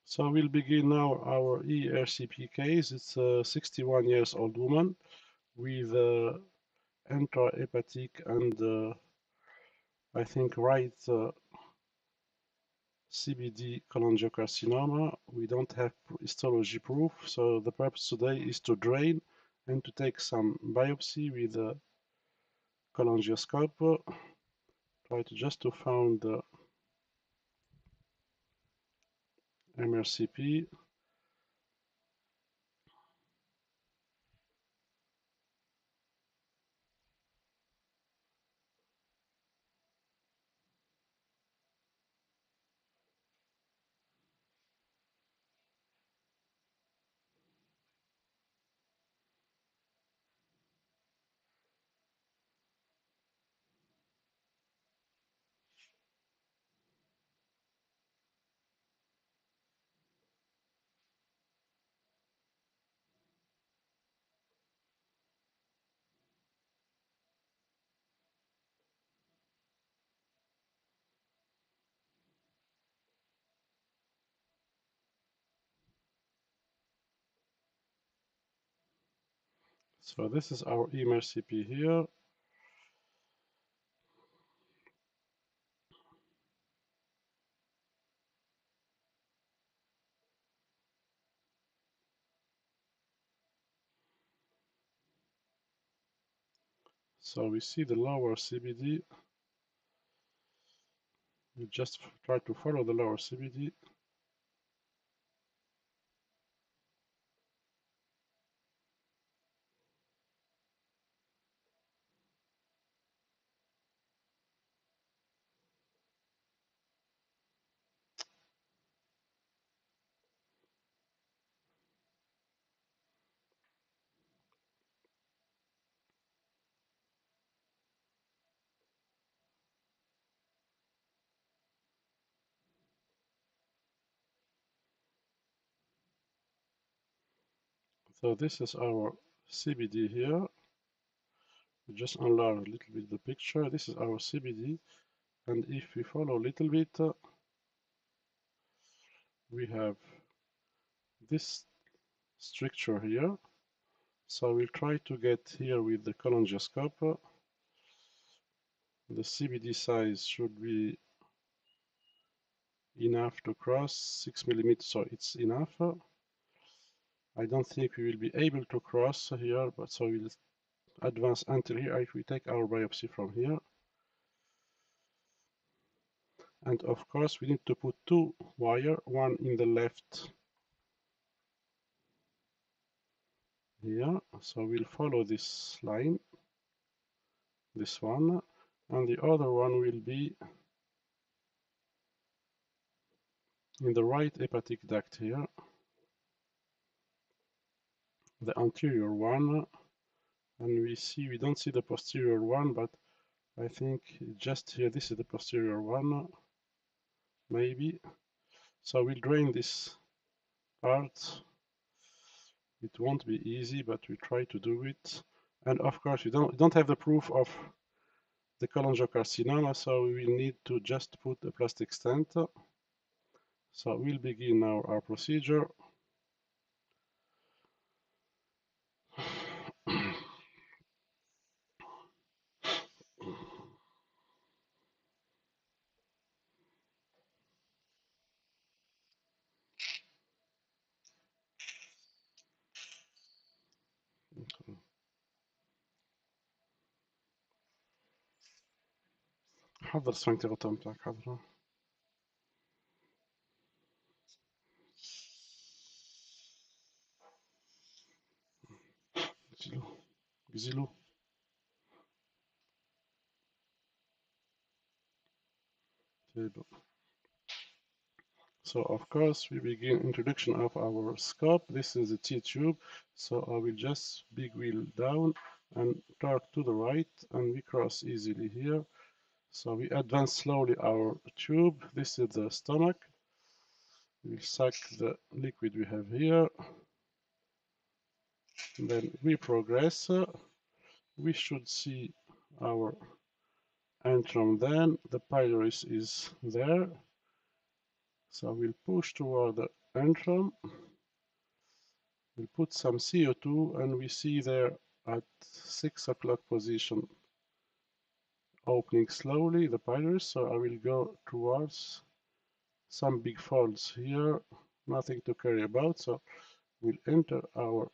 So we'll begin now our Ercp case. It's a 61 years old woman with intrahepatic and I think right CBD cholangiocarcinoma. We don't have histology proof, so the purpose today is to drain and to take some biopsy with a cholangioscope. Try to just to find the MRCP. So this is our MRCP here. So we see the lower CBD. We just try to follow the lower CBD. So this is our CBD here. We just enlarge a little bit the picture. This is our CBD, and if we follow a little bit, we have this structure here. So we'll try to get here with the cholangioscope. The CBD size should be enough to cross 6 millimeters, so it's enough. I don't think we will be able to cross here, but so we'll advance until here if we take our biopsy from here. And of course we need to put two wires, one in the left here, so we'll follow this line, this one, and the other one will be in the right hepatic duct here, the anterior one, and we don't see the posterior one, but I think just here, this is the posterior one, maybe. So we'll drain this part. It won't be easy, but we try to do it. And of course, we don't have the proof of the cholangiocarcinoma, so we will need to just put a plastic stent. So we'll begin now our procedure. حضر السفنكتر بتاعك حضره. جزيلو. So of course we begin introduction of our scope. This is the T-tube. So I will just big wheel down and torque to the right, and we cross easily here. So we advance slowly our tube. This is the stomach. We suck the liquid we have here. And then we progress. We should see our antrum then. The pylorus is there. So we'll push toward the enter. We'll put some CO2 and we see there at 6 o'clock position opening slowly the pylorus. So I will go towards some big folds here, nothing to carry about. So we'll enter our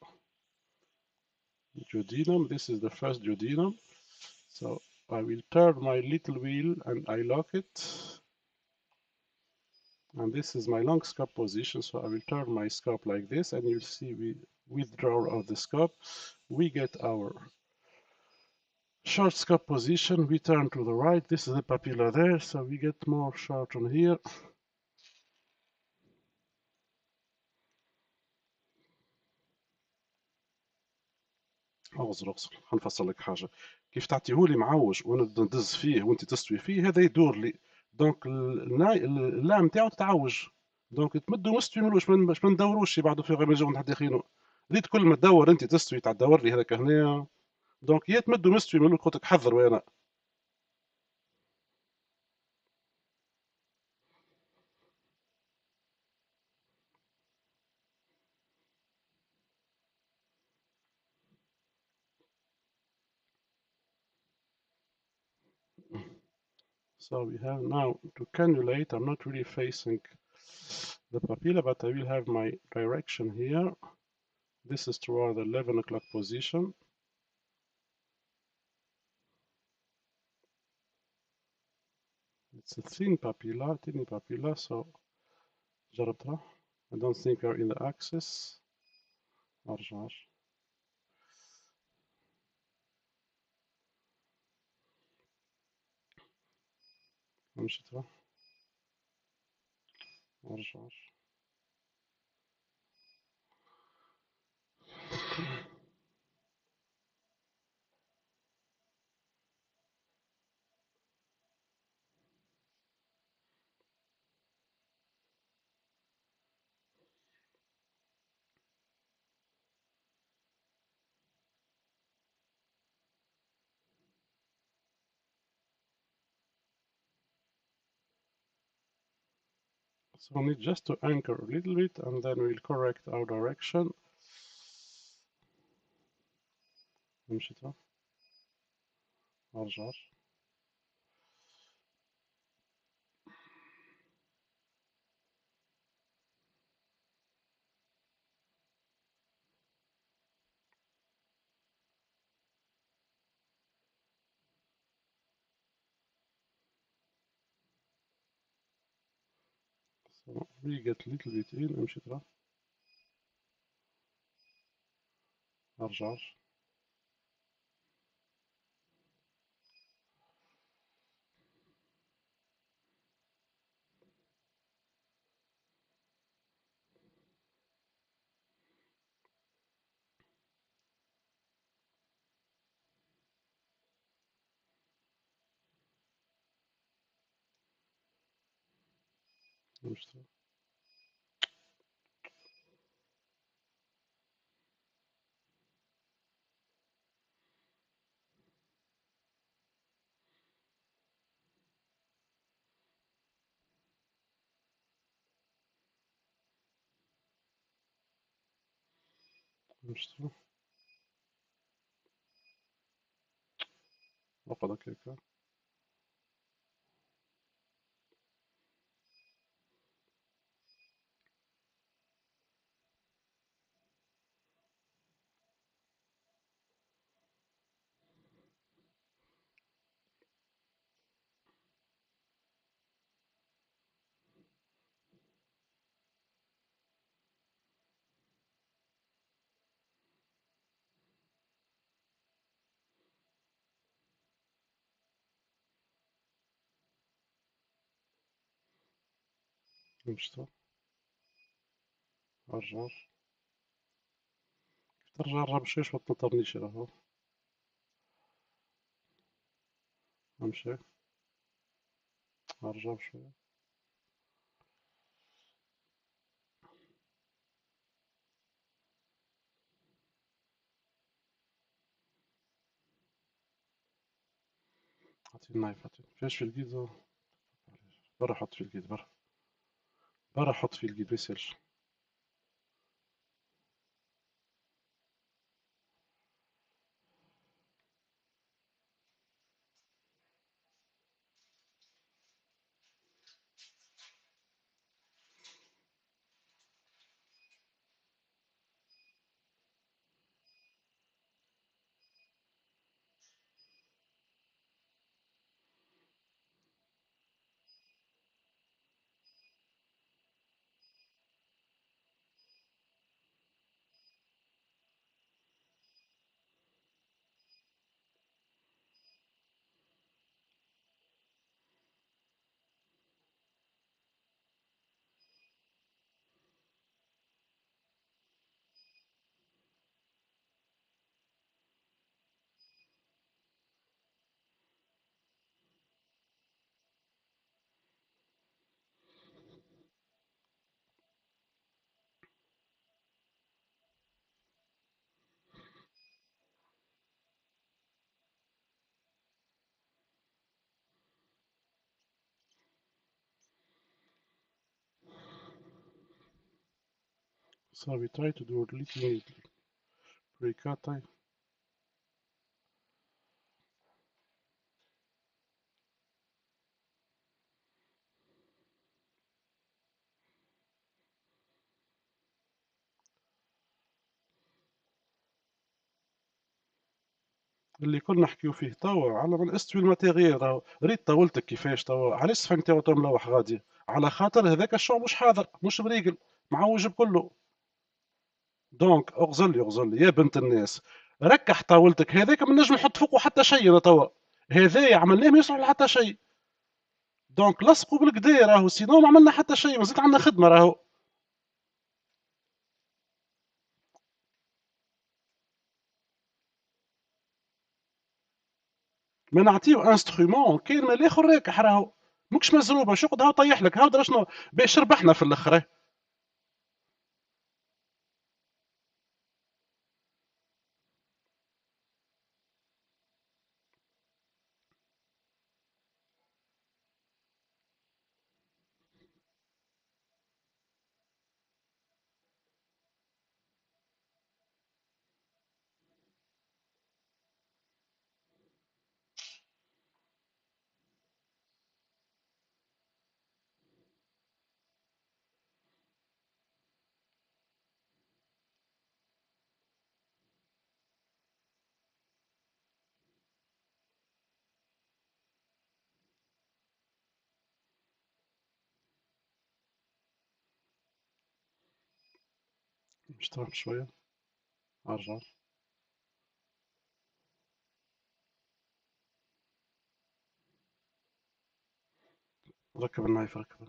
duodenum. This is the first duodenum. So I will turn my little wheel and I lock it. And this is my long scope position. So I will turn my scope like this and you'll see we withdraw of the scope. We get our short scope position. We turn to the right. This is the papilla there. So we get more short on here. اغزر اغزر هنفصل لك حاجه كيف تعطيهولي معوج ونبدا ندز فيه وانت تستوي فيه هذا يدور لي دونك اللا نتاعو تتعوج دونك تمدو مستوي ملوش باش ما ندوروش بعده في غير ما نجيو نحدخينو زيد كل ما تدور انت تستوي تاع تدور لي هذاك هنا دونك يا تمدو مستوي ملوش قلت لك حذر وانا So we have now to cannulate. I'm not really facing the papilla, but I will have my direction here. This is toward the 11 o'clock position. It's a thin papilla, tiny papilla, so جربتها. I don't think we're in the axis. أرجع مشيتها أرجع So we need just to anchor a little bit and then we'll correct our direction. مشيتها أرجع So we get a little bit in مشيتها أرجع مشيتها مشيتها وقعد هكاكا مشيتها أرجع ترجع أرجع بشويش ما تنطرنيش راهو أمشي أرجع بشوية أعطي النايف أعطي فيش في الجيزة برا حط في الجيد برا حط في الجيد بيسيرش So we try to do leaking pre-cut type. اللي كنا نحكيو فيه توا على من استوي الماتيريال، راهو ريت طولتك كيفاش توا، علاش السفنك تاعو تو ملوح غادي؟ على خاطر هذاك الشعب مش حاضر، مش مريقل، معوج بكله. دونك اغزر لي يا بنت الناس، ركح طاولتك هذاك ما نجم نحط فوقه حتى شيء. انا توا هذايا عملناه ما يصلح لحتى شيء. دونك لصقوا بالكدا راهو، سينو ما عملنا حتى شيء، مازالت عندنا خدمه راهو. ما نعطيو انسترومون كاين ما الاخر راكح راهو، ماكش مزروبه شقد هاو طيح لك هاو درا شنو باش ربحنا في الاخر. باش تروح شويه ارجع. ركب النايف ركب.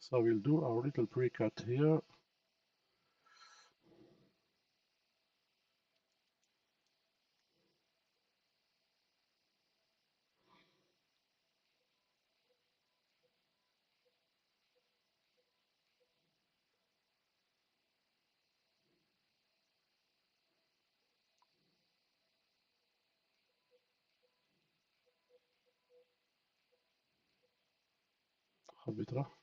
So we'll do our little pre-cut here. خبيت راح.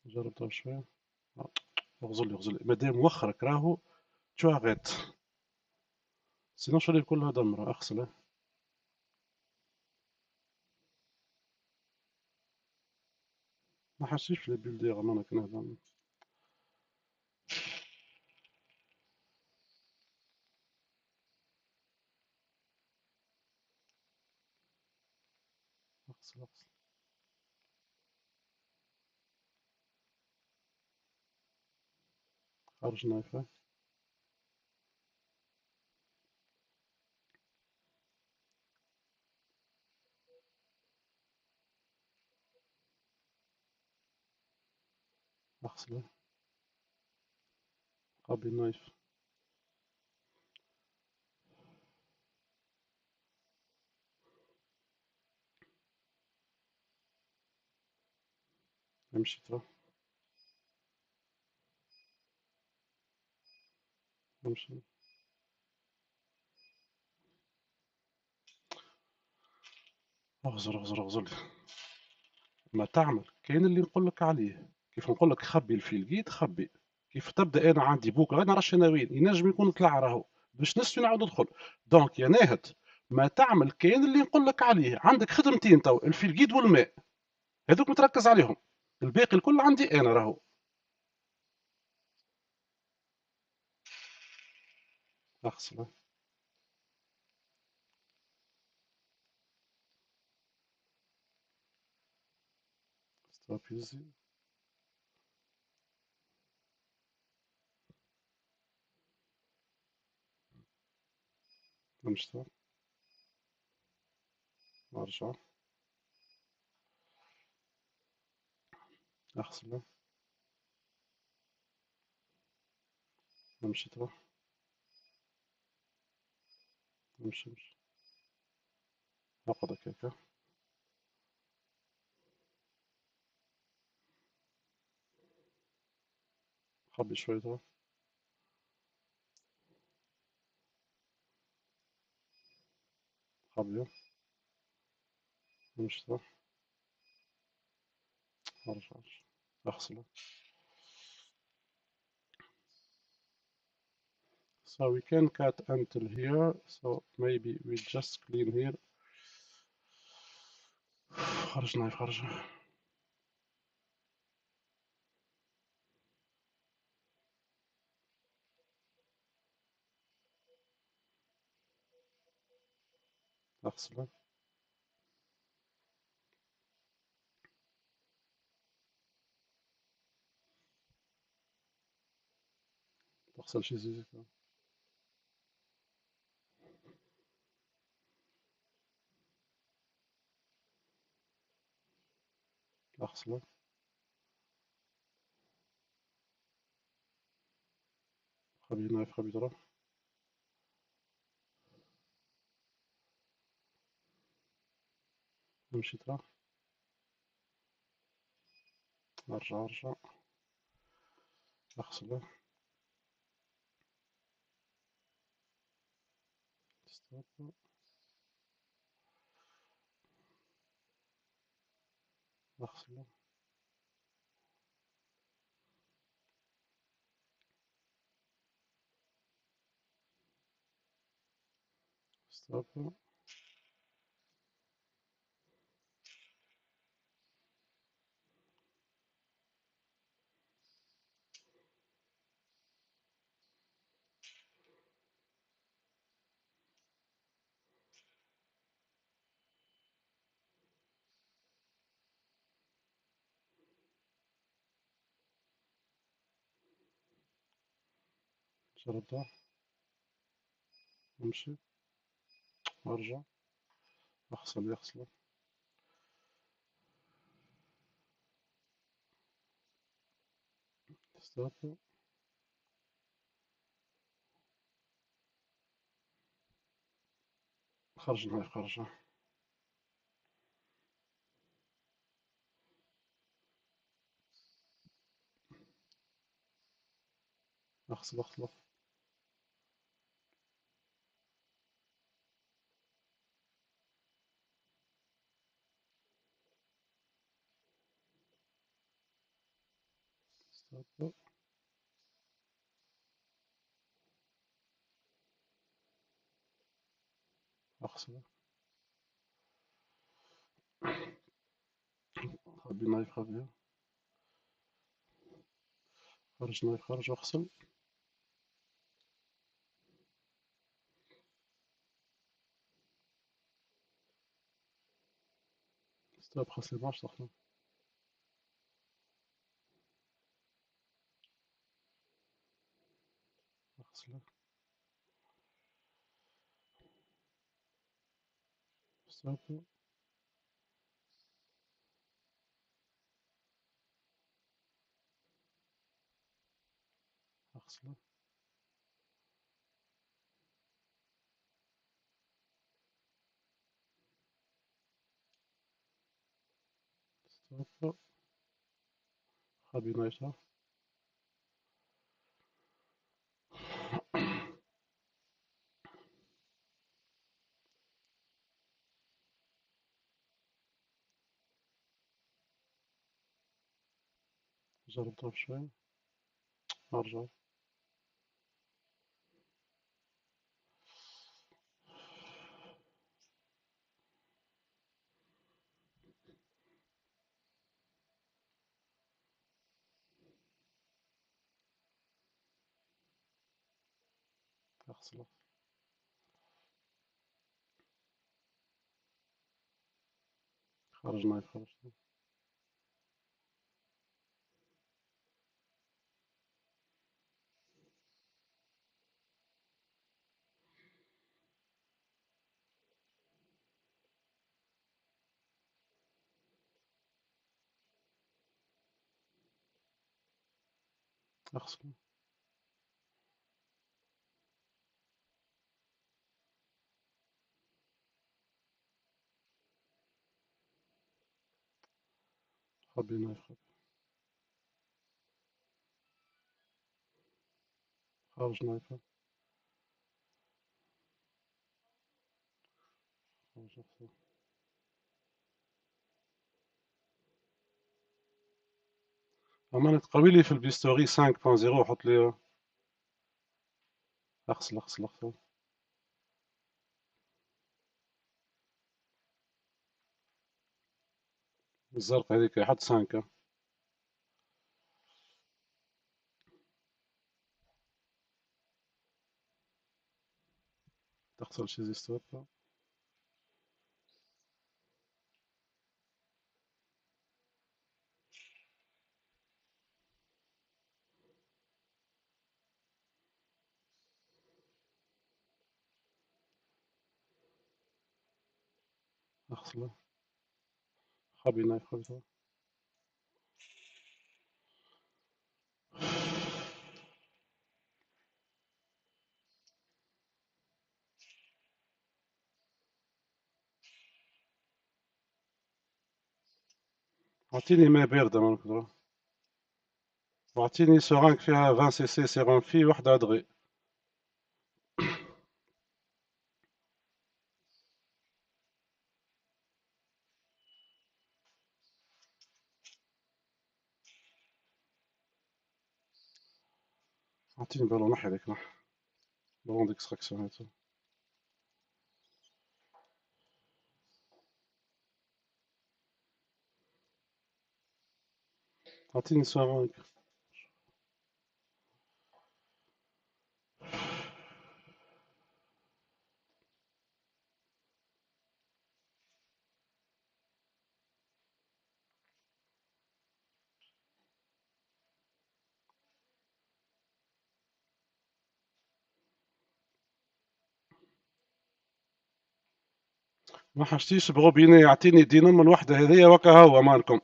جربتها شويه. اغزر لي مادام وخرك راهو تو اغيت، سينو شغلي كلها دمره اغسله. ما حسيتش لي بيلدير انا كنهضر. اغسل. خرج نايفه. اغسله. خبي النايف. امشي ترى. امشي. اغزر. ما تعمل كاين اللي نقول لك عليه، كيف نقول لك خبي الفيلقيت خبي. كيف تبدا انا عندي بوك غير نرش انا وين ينجم يكون طلع راهو باش نسي نعاود ندخل. دونك يا ناهد ما تعمل كاين اللي نقول لك عليه، عندك خدمتين تو الفيلقيد والماء، هذوك متركز عليهم، الباقي الكل عندي انا راهو. اغسل. ستابيزي. نمشي. ارجع. اغسل. نمشي تروح. نمشي. ناخذ هكاك. خبي شوية ترى. خبيه. مش ترى. ارجع. اغسله. So we can cut until here, so maybe we just clean here. خرج نايف خرج. اغسله. اغسل شي زي كذا. اغسله. خبي نايف خبي ترى. امشي ترى. ارجع. اغسله. ستوب. اغسله. ستوب. جرب ده. امشي. ارجع. اغسله. ستوب. خرج نايف خرج. اغسله. ستوب. اغسله. خبي نايف خبيه. خرج نايف خرج واغسل. ستوب خاص لي باش تغسل. اغسله. ستوب. اغسله. ستوب. خبي نايف. جرب ضرب شوية. ارجع. اغسله. خرج نايف خرج. اغسله. خبي نايف خبي. خارج نايفة. خارج أخضر. أما تقوي لي في البيستوري 5.0 حط لي. أغسل أغسل أغسل. الزرقاء هذيك حط 5. تغسل شي زي ستوب. أغسله. خبي نايف خبي. أعطيني ماء باردة ما نقدر. وأعطيني سورانك فيها 20 سي سي سيرون في 1 دغري. أعطيني بالون نحي هذيك نحي. بالون ديكستراكسيون هاتو. أعطيني سورانك. ما حشتيش بغوبيني يعطيني دينام الوحدة هذيا وكا هو مالكم.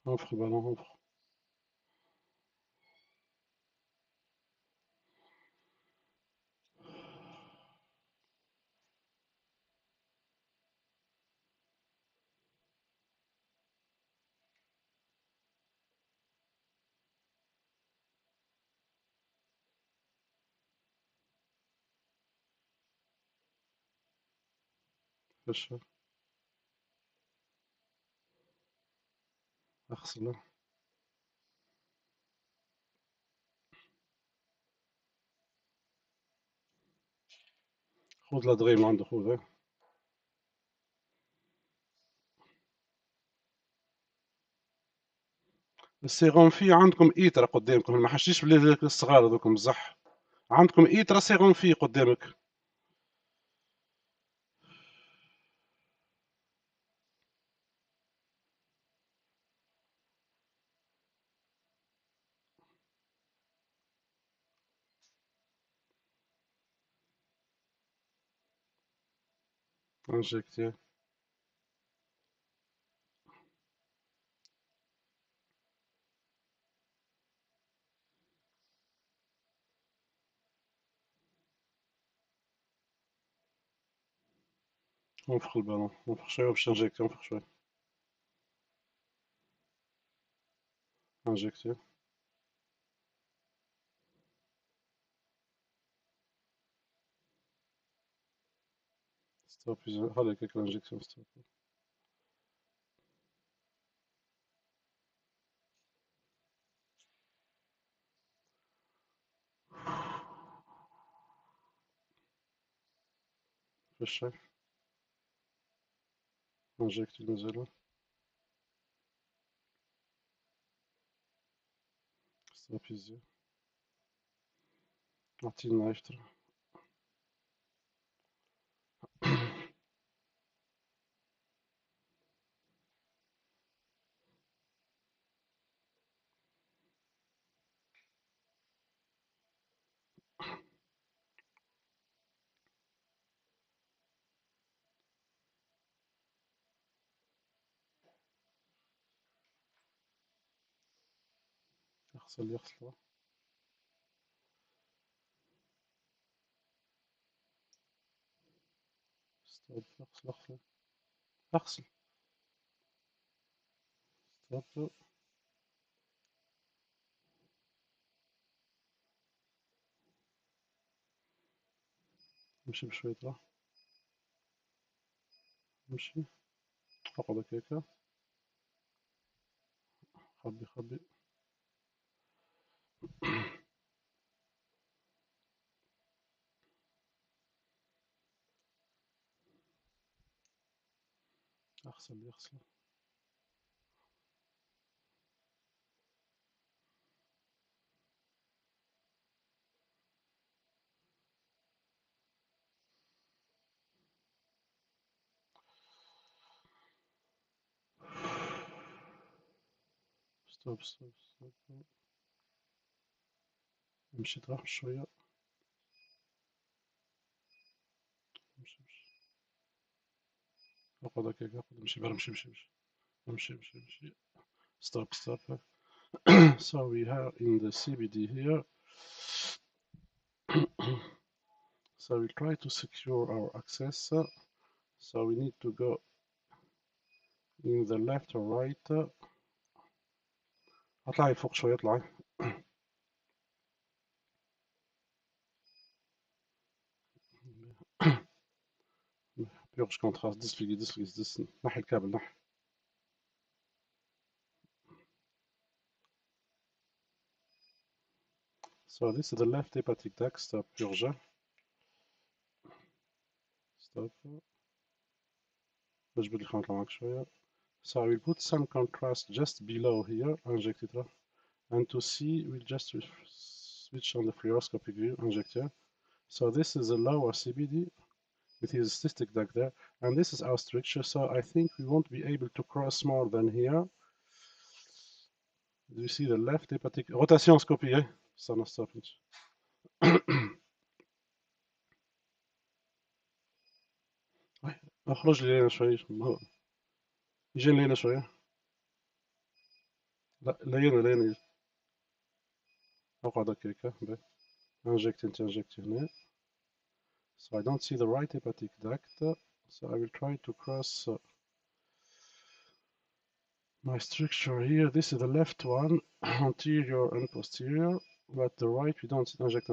انفخ البالون انفخ. فش. أغسله. خذ لدغي من عنده خذه. السيغون في عندكم إيترا قدامكم ما حشتيش بلي الصغار هذوكم بصح. عندكم إيترا سيغون في قدامك. انجكتي. انفخ البالون انفخ شوية باش انجكتي انفخ شوية. انجكتي. ستوب خليك هيك الانجكسيون ستوب. فش. انجكتي نزلوا. ستوب يزي. أعطيني نايف ترى. اغسل يغسل. ستوب، اغسل اغسل اغسل. ستوب. امشي بشوية راحة. امشي. اقعد هكاكا. خبي خبي. اغسل يغسل. ستوب ستوب ستوب. امشي راح شوية. امشي امشي. اقعد هكاكا. امشي برا. امشي امشي امشي. امشي امشي امشي. Stop, stop. So we have in the CBD here. So we try to secure our access. So we need to go in the left or right. اطلعي فوق شوية. اطلعي. بيرج كونتراست. ديسليجي ديسليجي. نحي الكابل. نحي. So this is the left hepatic duct. Stop. Purge. Stop. نجبد الخامة معك شوية. So I will put some contrast just below here. Inject it. And to see, we'll just switch on the fluoroscopic view. Inject here. So this is a lower CBD with his cystic duct there, and this is our structure. So I think we won't be able to cross more than here. Do you see the left hepatic rotation scopy? Eh? Stop. اخرج لي هنا شوي. يجينا هنا شوية. لا لينا. اقعد هكاكا. انجكت انت انجكت هنا. So I don't see the right hepatic duct. So I will try to cross my structure here. This is the left one, anterior and posterior, but the right we don't see. Inject.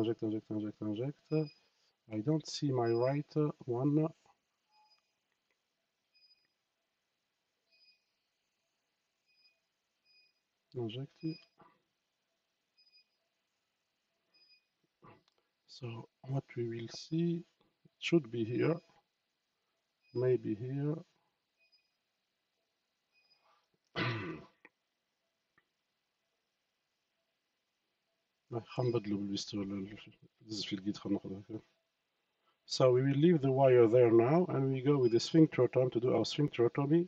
I don't see my right one. Inject it. So what we will see, it should be here, maybe here. خنبدلو بالبيستول. دز في الجيت. خلينا ناخذ هكا. So we will leave the wire there now and we go with the sphincterotomy to do our sphincterotomy.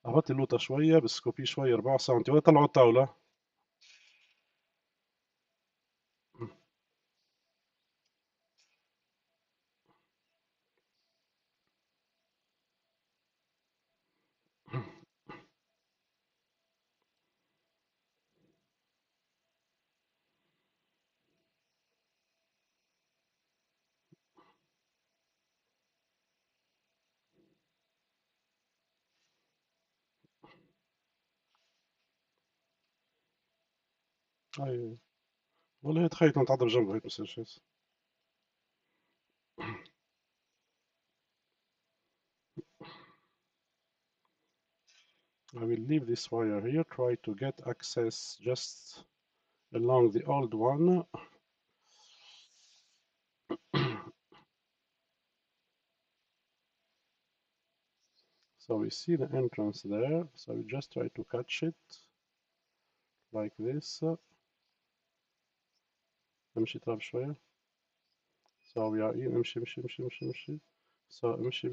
اهبط اللوطة شوية بالسكوبي شوية 4 سم ولا طلعوا الطاولة. اي والله تخيل نتعضل جنبه هيك بس شيء. I will leave this wire here, try to get access just along the old one. So we see the entrance there, so we just try to catch it like this. امشي طاب شوية. So we are in. امشي. So امشي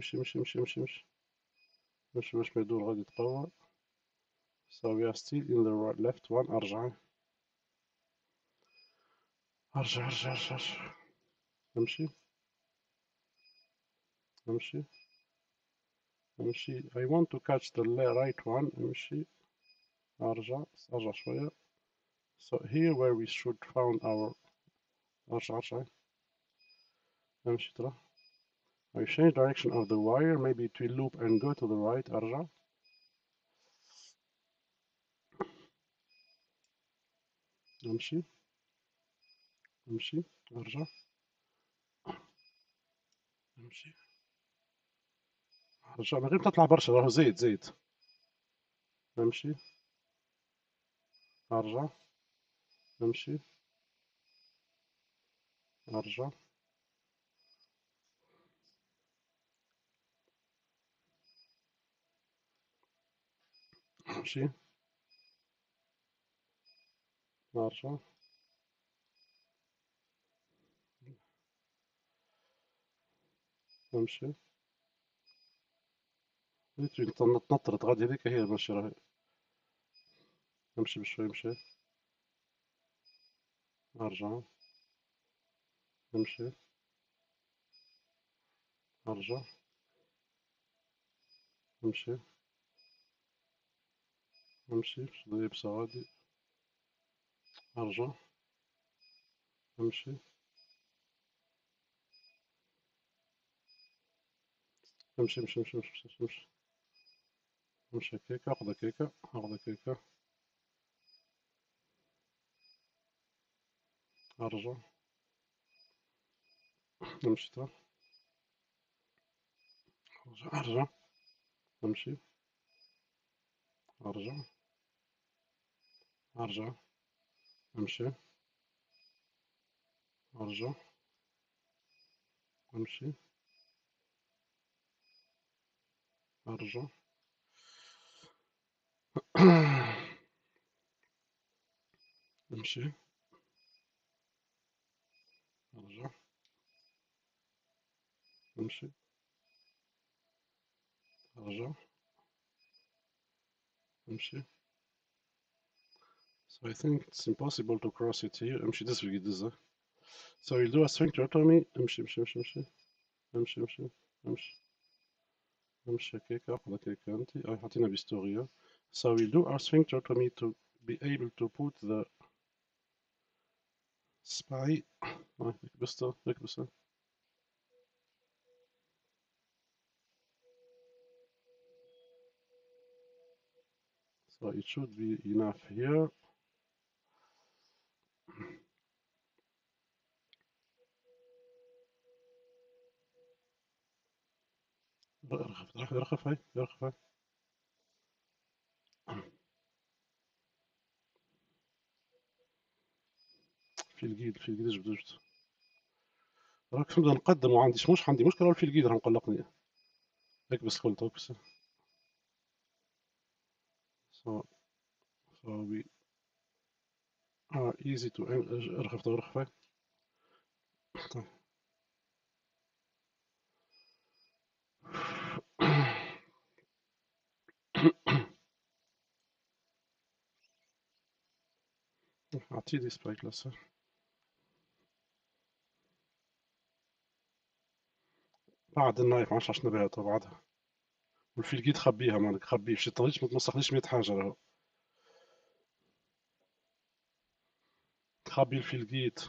باش ما يدور غادي يتقوى. So we are still in the right, left one. ارجع. امشي. I want to catch the right one. امشي. ارجع شوية. So here where we should found our ارجع امشي ترى. I change direction of the wire, maybe it will loop and go to the right. ارجع امشي امشي ارجع امشي ارجع من غير ما تطلع برشا، راهو زيد امشي ارجع امشي ارجع امشي ارجع امشي. تنطرت غادي هذيك هي ماشي راهي. امشي بشوي امشي ارجع امشي ارجع امشي امشي يبسا غادي ارجع امشي امشي امشي امشي امشي امشي امشي كيكا اخذ كيكا اخذ كيكا ارجع امشي ترى ارجع امشي ارجع ارجع امشي ارجع امشي ارجع امشي ارجع امشي ارجع امشي. So I think it's impossible to cross it here. امشي دز في القدزة. So you'll do a sphincterotomy. امشي امشي امشي امشي امشي امشي امشي امشي كيكا خذ كيكا انت حطينا بيستوريا. So we'll do our sphincterotomy to be able to put the spy. بسطة بسطة. So it should be enough here. رخف هاي رخف هاي. في الجيد جبت راك نبدا نقدم وعندي مش عندي مشكلة في الجيد راه مقلقني. هيك بس قلت بس. So we are easy to رخف هاي. اعطيني سبايك لسه. بعد النايف ما عادش نبيها بعدها. والفيلقيت خبيها مالك خبيه في طريقش ما تمسخليش 100 حاجة راهو. خبي الفيلقيت.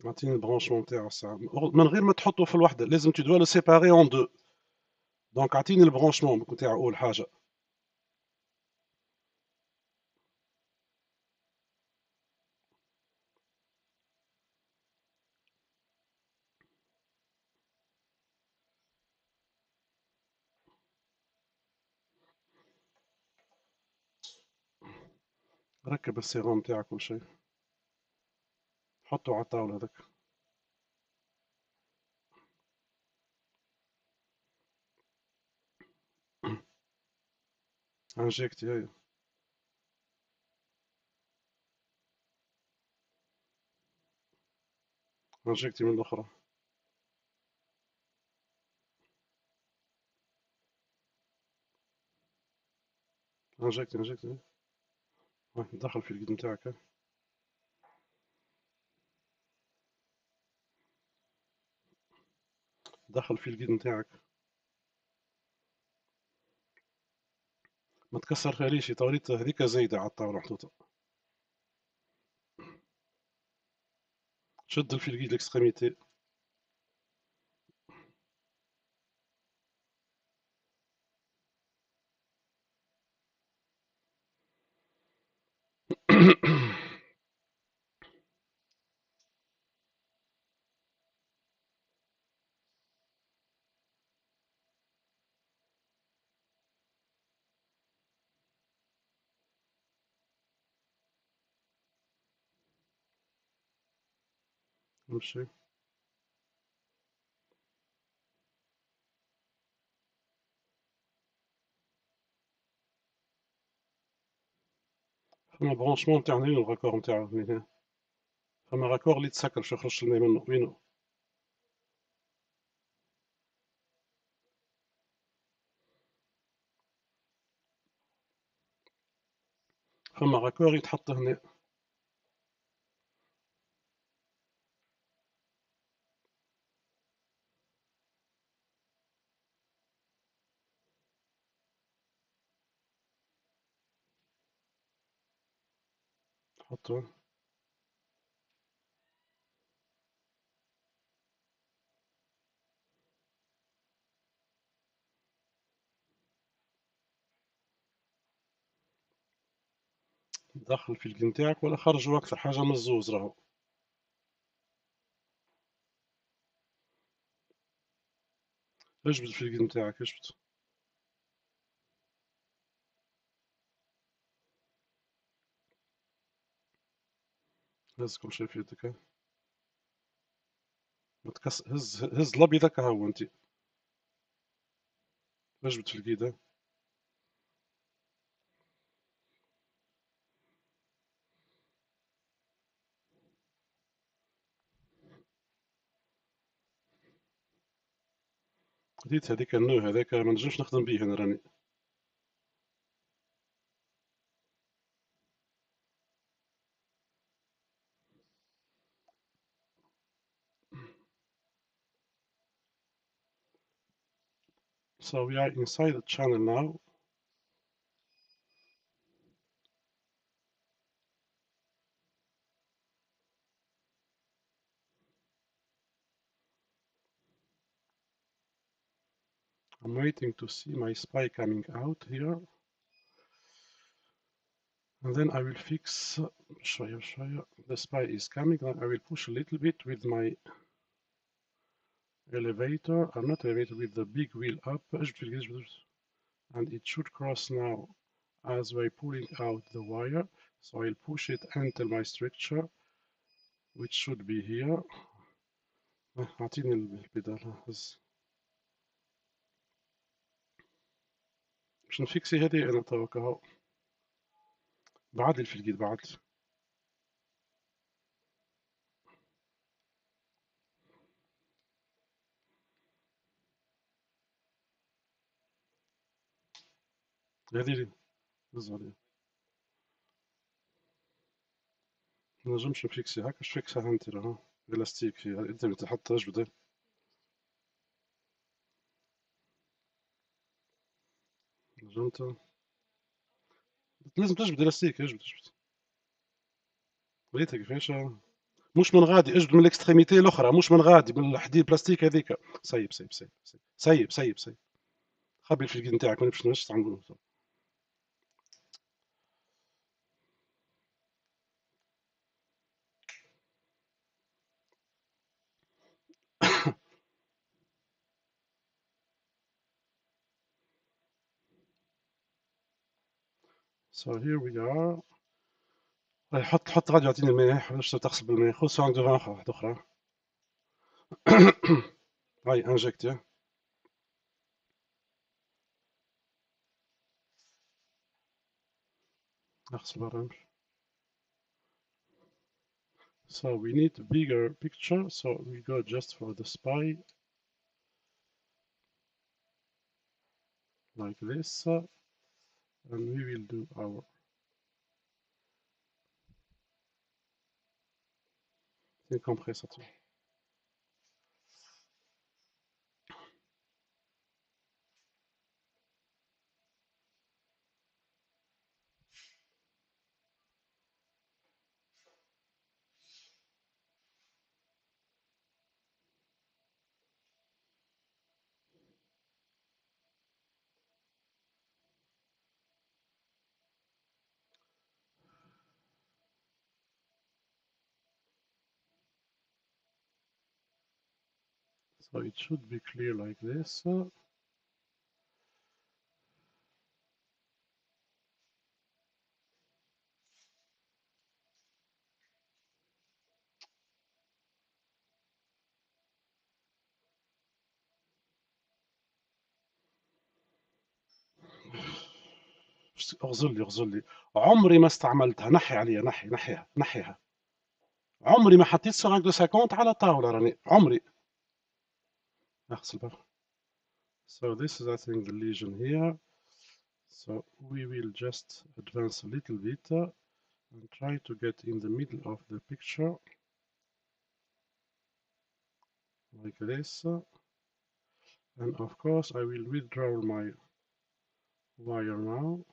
اعطيني البرانشمون تاعو الساعة من غير ما تحطه في الوحدة لازم تدوا لو سيباري اون دو. دونك اعطيني البرانشمون تاعو اول حاجة. ركب السيرام تاعك كل شيء. حطه على الطاولة هذاك. انجيكتي هاي. انجيكتي من الاخرى. انجكت. دخل في الجيد نتاعك. دخل في الجيد نتاعك. ما تكسر ليش طاوليت هذيك زايدة على الطاولة محطوطة. شد في الجيد الاكستريميتي. نمشي. فما برونشمون نتاعنا وين الراكور نتاعو هنا. فما راكور اللي تسكر شو يخرج لنا منه وينو. فما راكور يتحط هنا. حطه. دخل في الجي نتاعك ولا خرجوا اكثر حاجة من الزوز راهو. اجبد في الجي نتاعك اجبد. هزكم شي في يدك. ما هز الابيض هكا هو انت. اجبد في الجيدة. خديت هذيك النو هذاك ما نجمش نخدم بيه انا راني. So we are inside the channel now. I'm waiting to see my spy coming out here. And then I will fix شوية. The spy is coming. Then I will push a little bit with my elevator, or not elevator, with the big wheel up. And it should cross now as we're pulling out the wire. So I'll push it until my structure, which should be here. أعطيني البدال هز. باش نفيكسي هذه أنا توك أهو. بعد في الجيد بعد. هذه هز عليها. ما نجمش نفيكسي هكا. اش فيكسها انت راها بلاستيك فيها انت اللي تحط اجبد. نجمت. لازم تجبد بلاستيك اجبد. وليتها كيفاش. مش من غادي اجبد من الاكستريميتي الاخرى مش من غادي من الحديد بلاستيك هذيك. سيب. خبي في الجيد نتاعك ما نمشي نمشي نقول. So here we are. حط غادي يعطيني الماء باش تغسل بالماء. خذ سونك دو واحدة أخرى. هاي انجكت. اغسل برا. So we need a bigger picture, so we go just for the spy like this. and we will do our compressor. So it should be clear like this. اغزر لي عمري ما استعملتها. نحي عليها، نحيها. عمري ما حطيت سونغ دو 50 على طاولة راني عمري. اغسل بقى. So this is I think the lesion here. So we will just advance a little bit and try to get in the middle of the picture like this. And of course I will withdraw my wire now.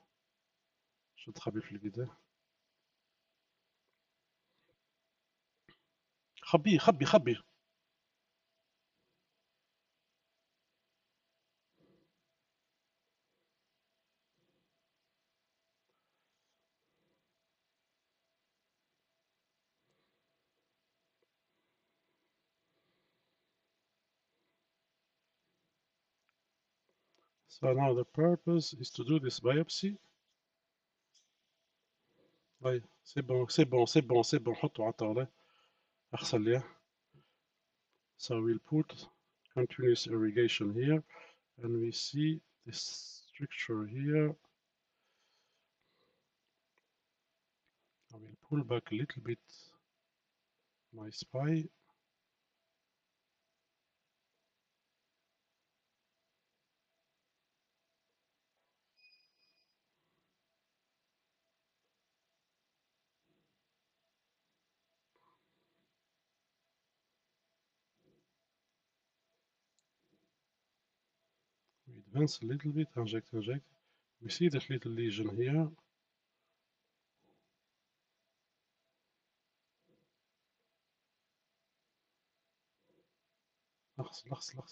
شو تخبي في الكدا؟ خبي. So now the purpose is to do this biopsy. طيب سي بون حطوا على الطاولة. اغسل ليه. So we'll put continuous irrigation here and we see this structure here. I will pull back a little bit my spy. We advance a little bit, inject. We see that little lesion here. اغسل.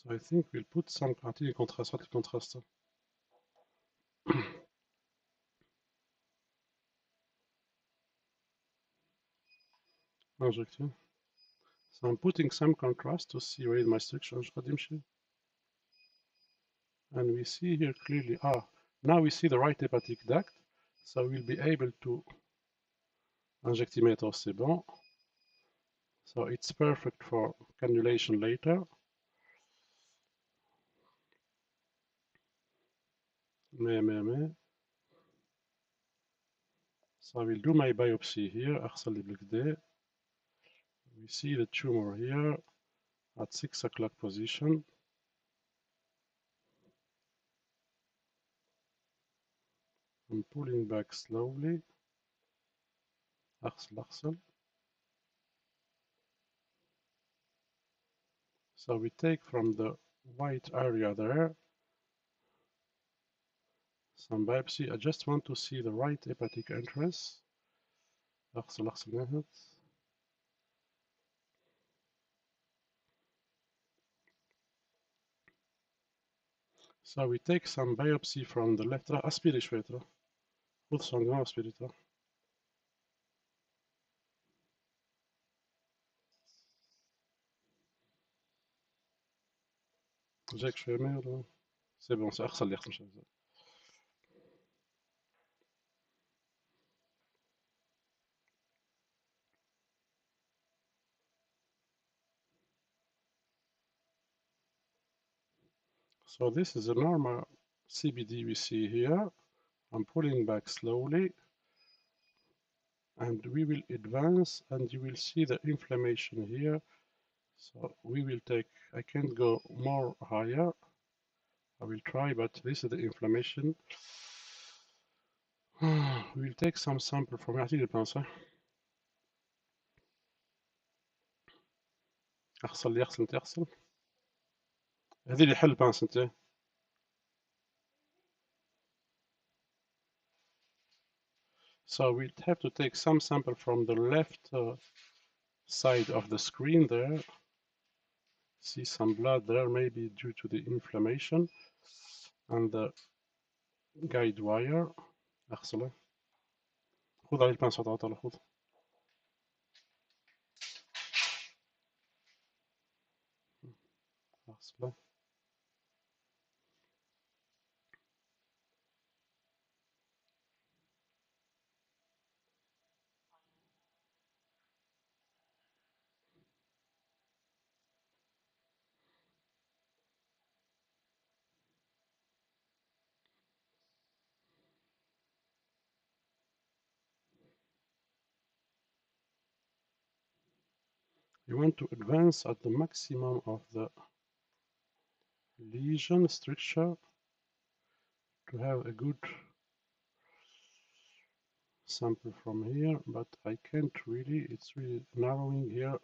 So I think we'll put some contrast. Inject. So I'm putting some contrast to see where my structure is. And we see here clearly, now we see the right hepatic duct. So we'll be able to injectimeter, c'est bon. So it's perfect for cannulation later. Mais. So I will do my biopsy here. We see the tumor here at 6 o'clock position. I'm pulling back slowly. أغسل. So we take from the white area there some biopsy. I just want to see the right hepatic entrance. أغسل. So we take some biopsy from the left. Aspirez شوية. خذ سونغرام aspirez. جاك شوية ماء ولا؟ سي بون أغسل مش عايز. So this is a normal CBD we see here I'm pulling back slowly, and we will advance, and you will see the inflammation here. So we will take, I can't go more higher. I will try, but this is the inflammation. We will take some sample from اعطيني البانسة. اغسل لي اغسل انت اغسل. هذه اللي حل بانس انت. So we have to take some sample from the left side of the screen there. See some blood there, maybe due to the inflammation. And the guide wire. اغسله. خذ علي البانس تعال خذ. اغسله. You want to advance at the maximum of the lesion structure to have a good sample from here, but I can't really, it's really narrowing here.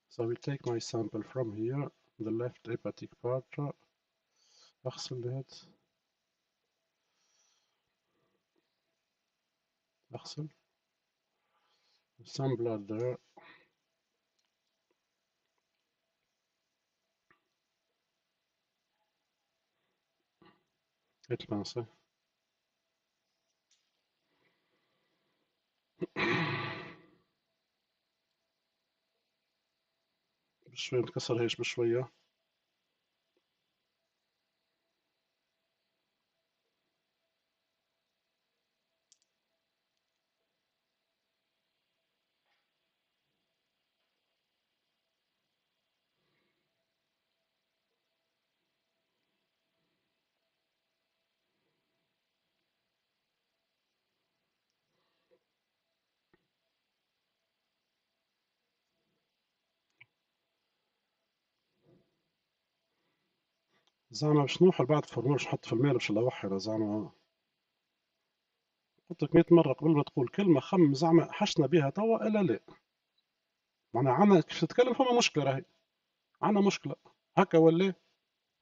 So I will take my sample from here, the left hepatic part. أغسل that. أغسل. Some blood there. البانسة. بشوية نكسر هيش بشوية. زعما باش نوحل بعد فورمول باش نحط في المال باش نلوحها زعما. قلت لك 100 مرة قبل ما تقول كلمة خم زعما حشنا بها توا إلا لا. معناها عنا كيف تتكلم فما مشكلة راهي. عنا مشكلة. هكا ولا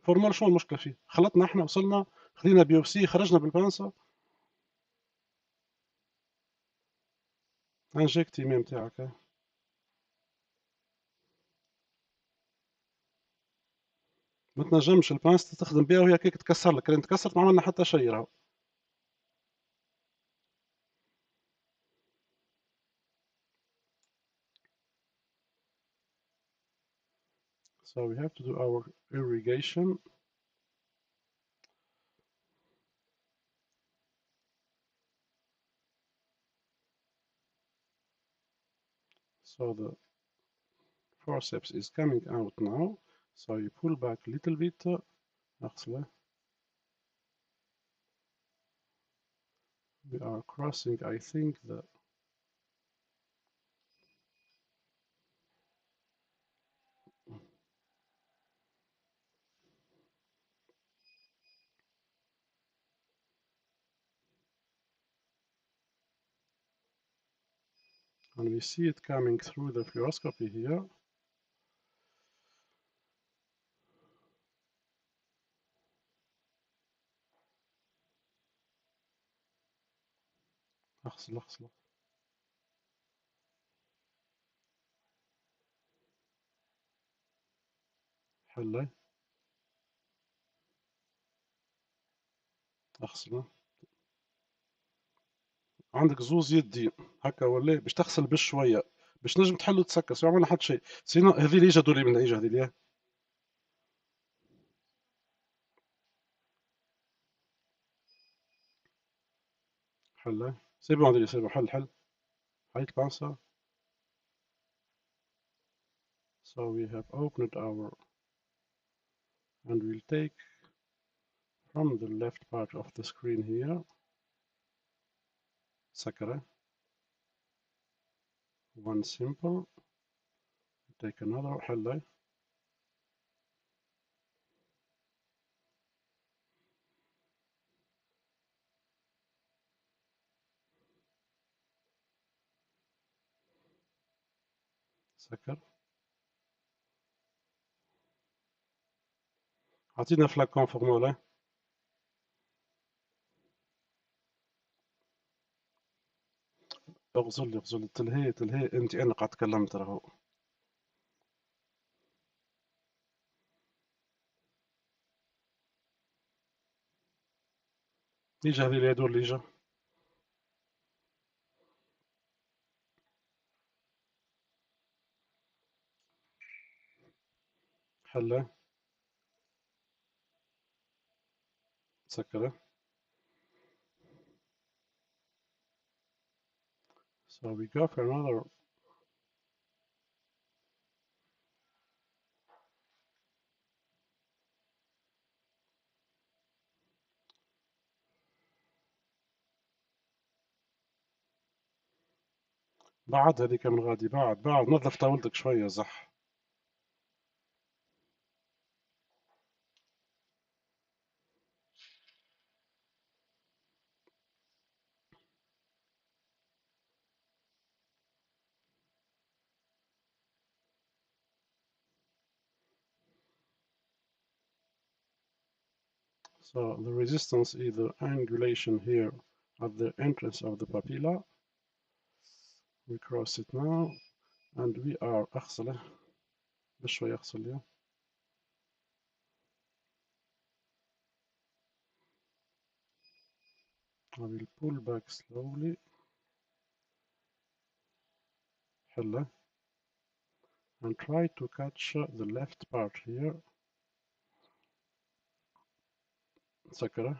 فورمول شنو المشكلة فيه؟ خلطنا احنا وصلنا خذينا بيوبسي خرجنا بالبانسة. انجكتي ميم تاعك. ما تنجمش البانسة تخدم بها وهي كيك تكسر لك، لان تكسرت ما عملنا حتى شيء راهو. So we have to do our irrigation. So the forceps is coming out now. So you pull back a little bit. We are crossing, I think, the and we see it coming through the fluoroscopy here. أغسل أغسل. حلة. أغسله. عندك زوز يدي هكا ولا باش تغسل بشوية باش نجم تحل وتسكس وعملنا حتى شيء. سينا هذه اللي اجا دولي من اجا هذه اللي حلة. سيبو هذه سيبو حل حل. حيت بانسا. So we have opened our and we'll take from the left part of the screen here سكرة, one simple, take another حلة, سكر, أعطينا فلاكون فورمولا, اغزل تلهي انت انا قاعد تكلمت راهو. ليجا هذه اللي يدور ليجا حلة سكرة. So we go for another بعد هذيك من غادي بعد نظف طاولتك شوية زح. So the resistance is the angulation here at the entrance of the papilla. We cross it now and we are أغسله بشوية أغسل يا. I will pull back slowly حلة and try to catch the left part here سكرة.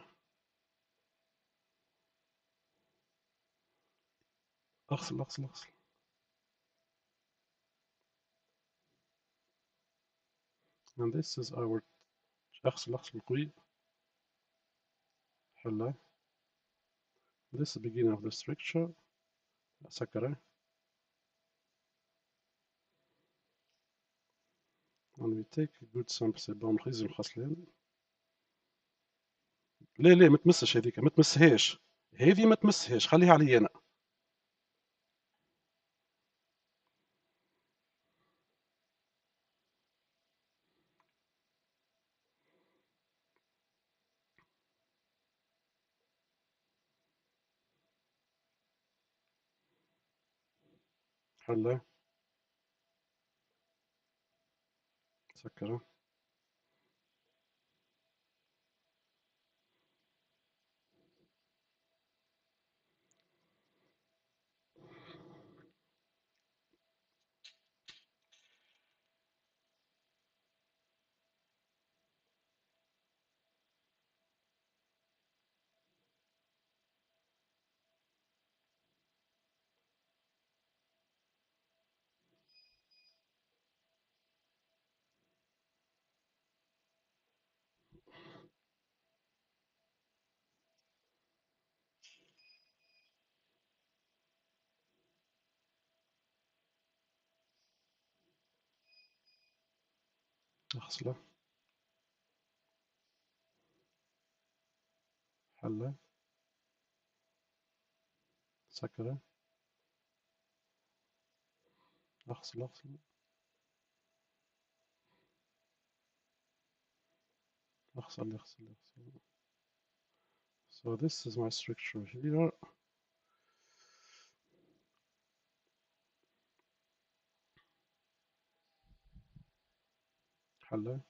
أغسل and this is our أغسل قوي حلة. This is the beginning of the structure سكرة. and we take a good sample. سي بون نخزن خاصلين. ليه ما تمسش هذيك ما تمسهاش هذه ما تمسهاش خليها علي أنا. حلة سكرة. أغسله حلة سكرة. أغسل أغسل. So this is my structure here. حلة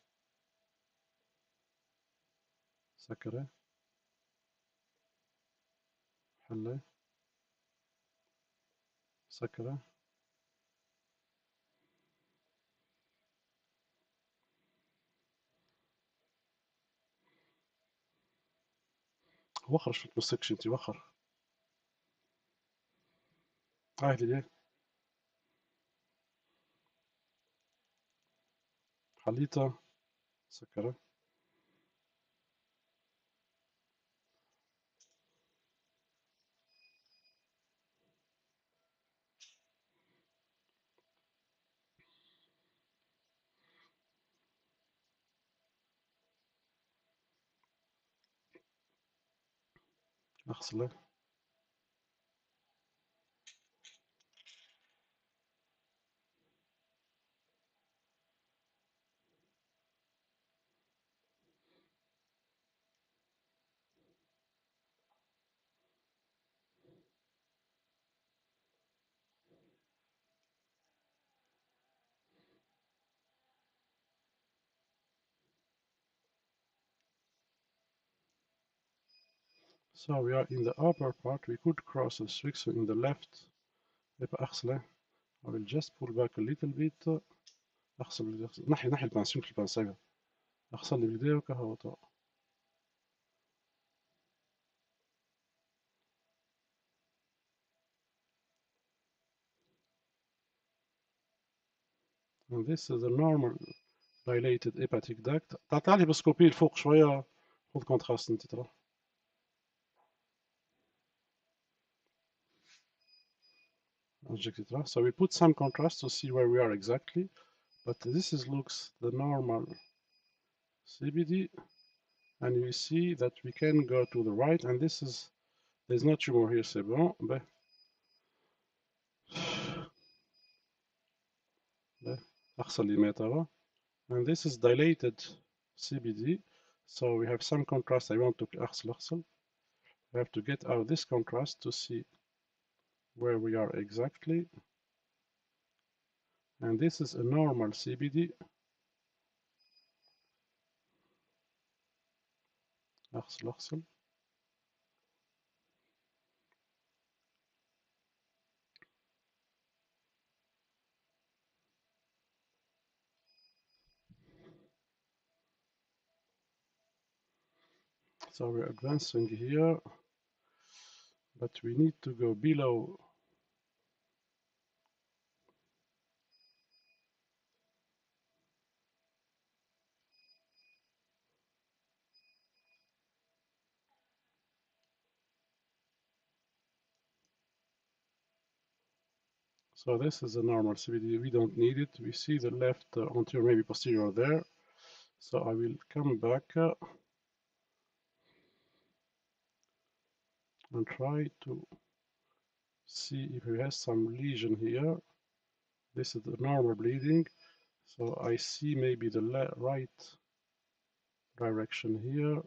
سكرة حلة سكرة. وخر شو تمسكش انت وخر. عادي ليه حليتها سكرة أغسله. So we are in the upper part. We could cross the restriction in the left. يبقى أغسله. I will just pull back a little bit. أغسل نحي البانسيون في البانساجة. أغسل اللي بداية وكهوطة. And this is the normal dilated hepatic duct. تعال لي بسكوبي لفوق شوية. خذ كونتراست انت ترى. So we put some contrast to see where we are exactly, but this looks the normal CBD, and we see that we can go to the right, and there's no tumor here, c'est bon. And this is dilated CBD, so we have some contrast. I want to I have to get out this contrast to see where we are exactly. And this is a normal CBD. أغسل. So we're advancing here, but we need to go below. So this is a normal CBD. We don't need it. We see the left anterior, maybe posterior there. So I will come back and try to see if he has some lesion here. This is the normal bleeding. So I see maybe the right direction here,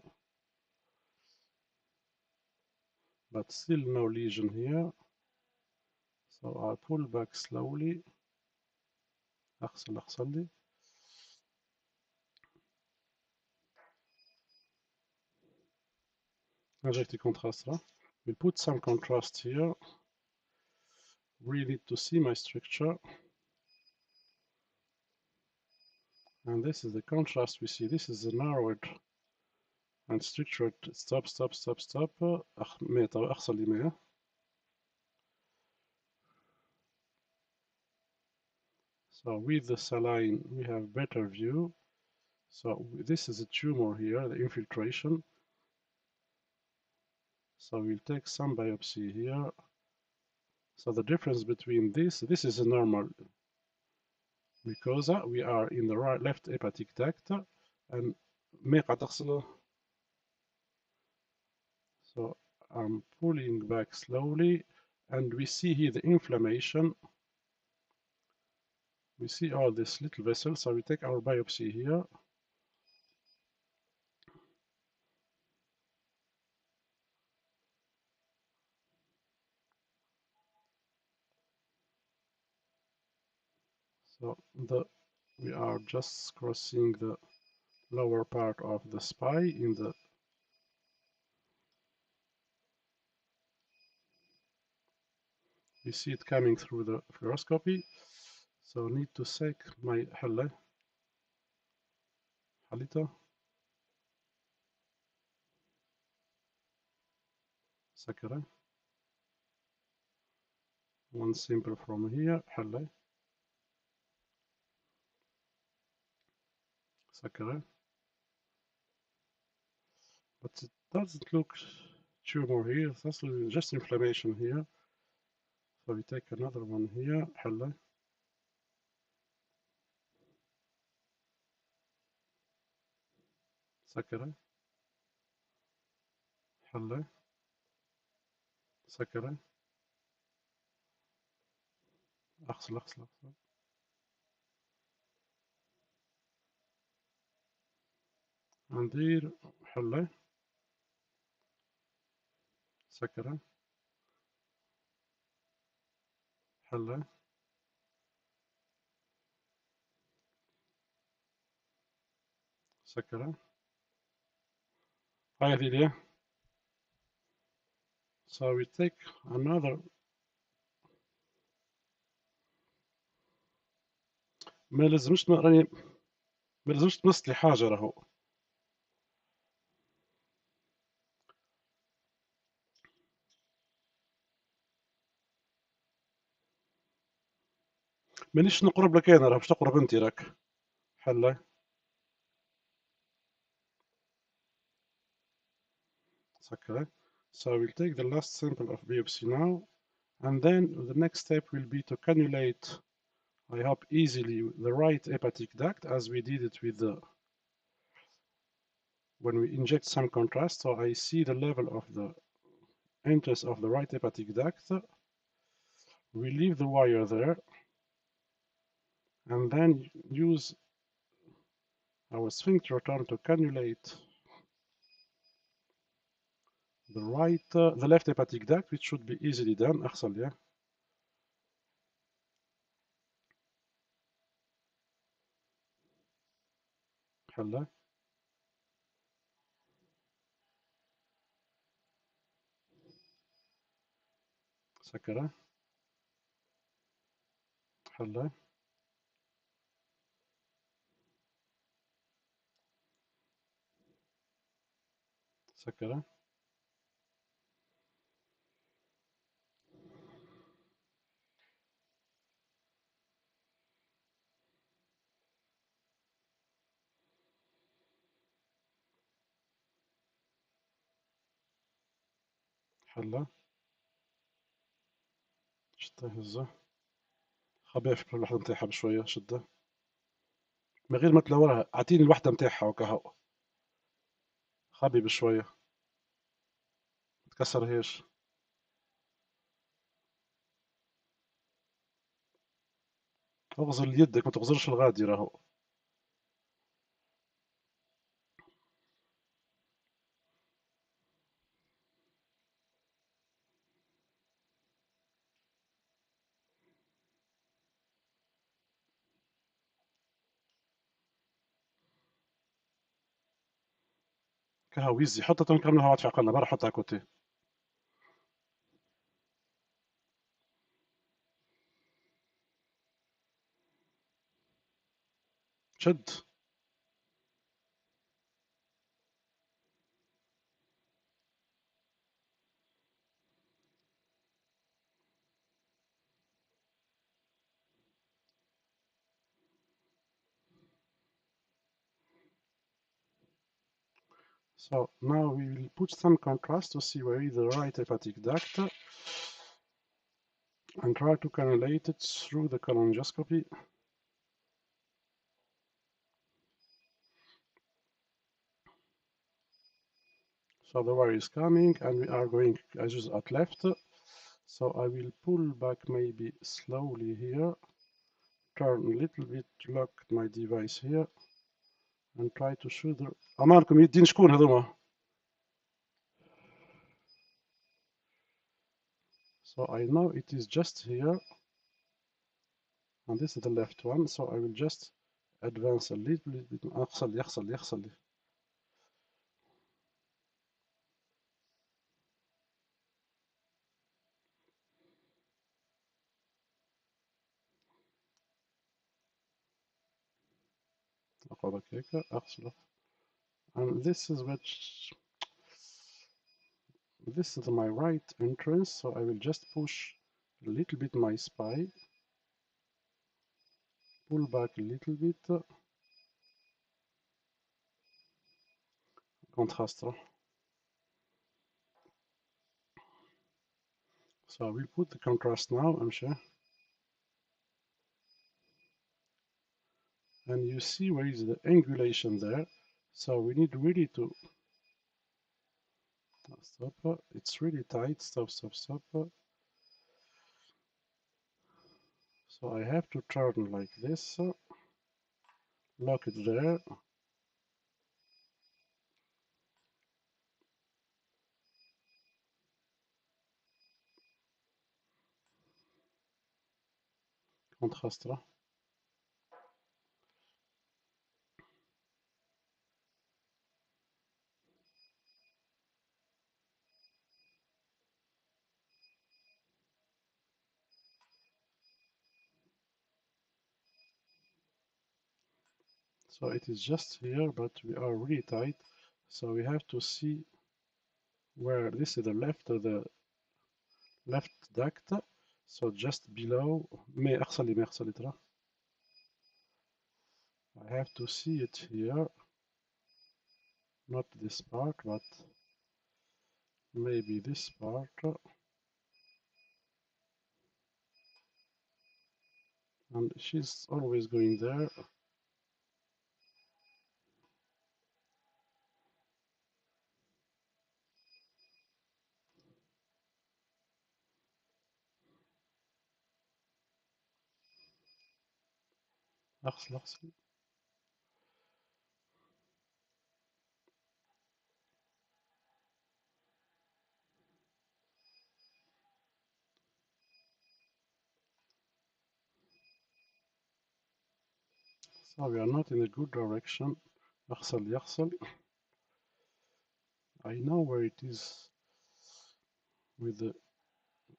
but still no lesion here. So I pull back slowly. أغسل لي. Injecte contrast là. We'll put some contrast here. Really need to see my structure. And this is the contrast we see. This is the narrowed and structured. Stop. أغسل لي مياه. So with the saline, we have better view. So this is a tumor here, the infiltration. So we'll take some biopsy here. So the difference between this is a normal mucosa. We are in the left hepatic duct, and so I'm pulling back slowly, and we see here the inflammation. We see all these little vessels. So we take our biopsy here. So we are just crossing the lower part of the spine in the we see it coming through the fluoroscopy. So need to sec my حليته سكره. One simple from here حله سكره. But it doesn't look tumor here. That's just inflammation here. So we take another one here حله سكره حله. سكر. أغسل. ندير حلة. سكر. حلة. سكر. هاي هذه. So we take another. ما لازمش راني ما لازمش تمس لي حاجة راهو. مانيش نقرب لك أنا، راه باش تقرب أنت راك. حلة. سكر. So we'll take the last sample of biopsy now, and then the next step will be to cannulate, I hope easily, the right hepatic duct as we did it with the when we inject some contrast. So I see the level of the entrance of the right hepatic duct. We leave the wire there and then use our sphincter term to cannulate the left hepatic duct, which should be easily done. أغسل يا. حلة. سكرة. حلة. سكرة. حلة. شدها هزة خفيف الوحدة نتاعها بشوية شدة من غير ما تلورها، اعطيني الوحدة نتاعها وكهو. خبي بشوية ما تكسرهاش. اغزر يدك ما تغزرش الغادي راهو. كهو يزي حطها تنكملها وقت في عقلنا برا حطها كوتي. شد. So now we will put some contrast to see where is the right hepatic duct and try to cannulate it through the cholangioscopy. So the wire is coming and we are going as at left. So I will pull back maybe slowly here, turn a little bit, lock my device here and try to shoot the... أمامكم يدين شكون هذوما؟ So I know it is just here and this is the left one, so I will just advance a little bit. يخسل. أقعد هيك أغسله. And this is my right entrance, so I will just push a little bit my spy, pull back a little bit, contrast. So I will put the contrast now, I'm sure. And you see where is the angulation there. So we need really to Stop. It's really tight. Stop. So I have to turn like this. Lock it there. Contraste là. So it is just here, but we are really tight. So we have to see where this is the left duct. So just below. I have to see it here. Not this part, but maybe this part. And she's always going there. أغسل. So we are not in a good direction. يغسل. I know where it is with the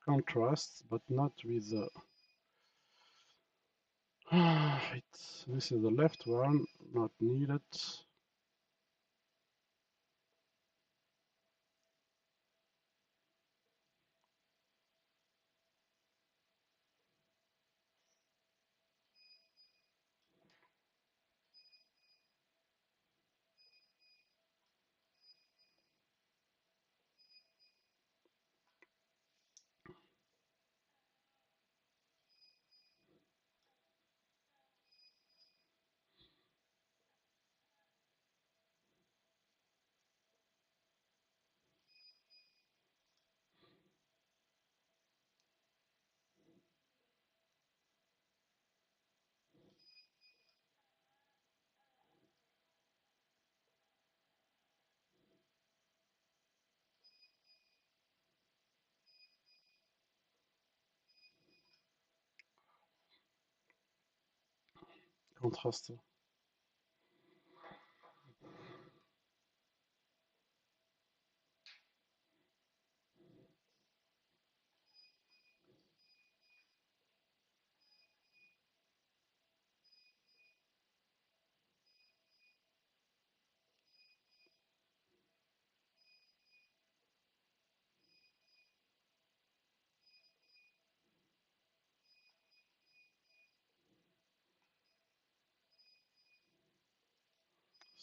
contrast, but not with the. This is the left one, not needed. Contrast.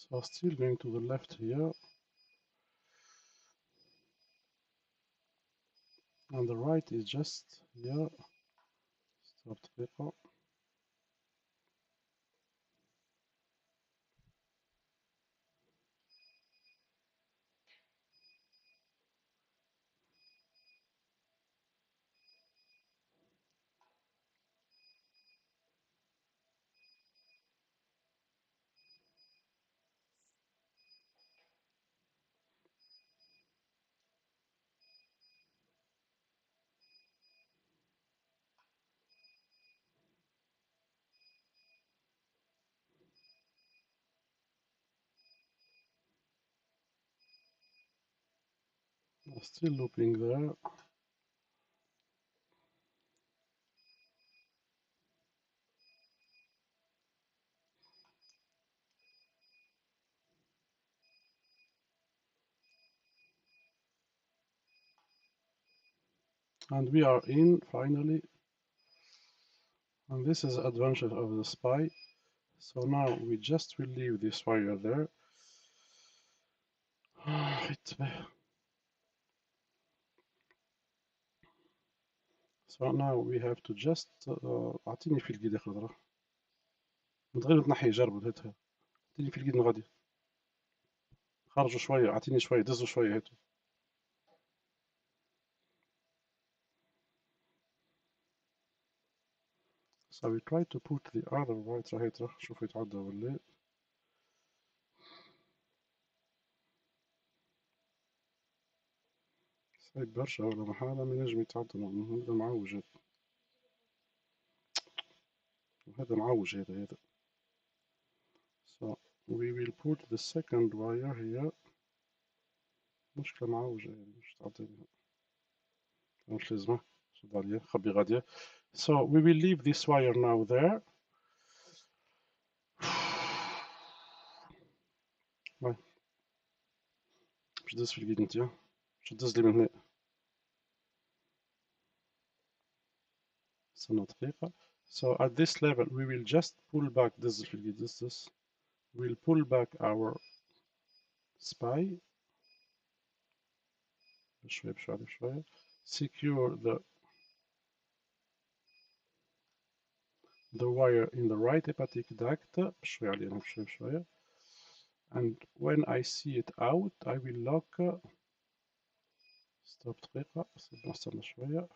So still going to the left here. And the right is just here. Stop the paper. Still looping there. And we are in finally. And this is the advantage of the spy. So now we just will leave this wire there. So now we have to just اعطيني في الجيد يا خضرة. متغير تنحي جربوا هاتها. اعطيني في الجيد غادي. خرجوا شوية اعطيني شوية دزوا شوية هاتوا. So we try to put the other white راح يطرح شوف يتعدى ولا صعيب برشا ولا محالة ما ينجم يتعدى هذا معوج هذا معوج هذا so we will put the second wire here مشكلة معوجة مش تعدى مش لازمة شد عليها خبي غادية so we will leave this wire now there باش تدز في الجيد نتيا باش تدز لي من هنا استنى دقيقة so at this level we will just pull back دز في الجيد this we'll pull back our spy بشوية بشوية بشوية secure the wire in the right hepatic duct بشوية علينا بشوية بشوية and when I see it out I will lock stop دقيقة نستنى شوية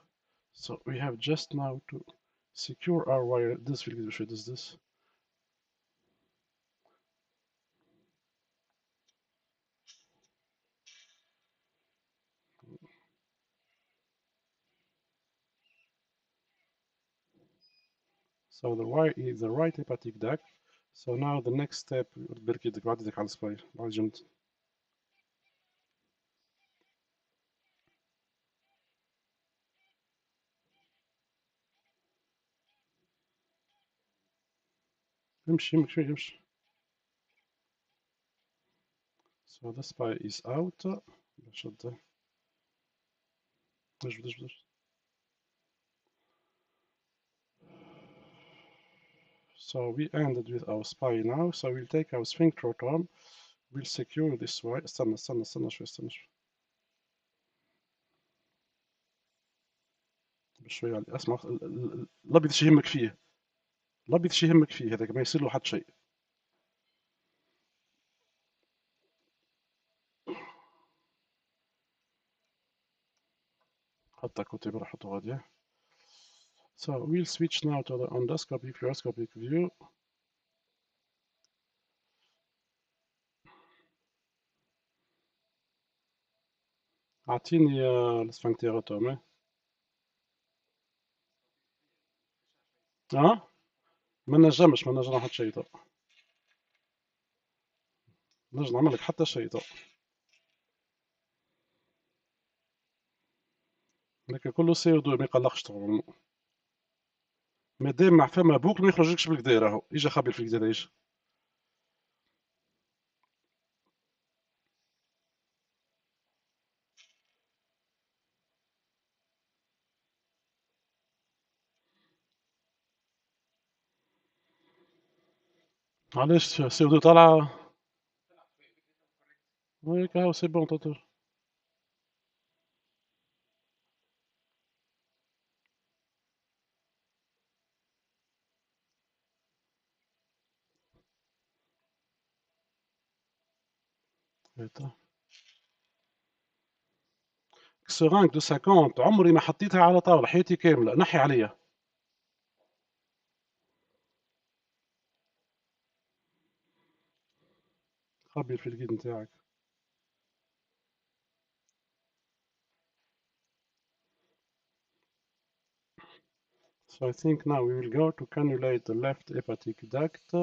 so we have just now to secure our wire this في الجيد بشوية this so the wire is the right hepatic duct so now the next step برك يدك بعد يدك على السباير على الجنب امشي يمك شوية امشي so the spy is out شده اجبد so we ended with our spy now so we'll take our sphincter arm we'll secure this wire استنى شوية بشوية علي اسمع الابيض شي يهمك فيه الابيض شي يهمك فيه هذاك ما يصير له حتى شيء حتى كوتي براحته غادية so we'll switch now to the endoscopic fluoroscopic view اعطيني السفنكتيراتوم ما نجمش ما نجم حتى شيء نجم نعمل لك حتى شيء لكن كله سي دو ما يقلقش طبعا مادام مع فما بوكل ما يخرجلكش بالكدا راهو اجا خبي في الكدا اجا علاش سي دو طالعه وياك هاو سي بون توتر سيرانك دو 50 عمري ما حطيتها على طاولة حياتي كاملة نحي عليا خبي في الجيد نتاعك So I think now we will go to cannulate the left hepatic duct.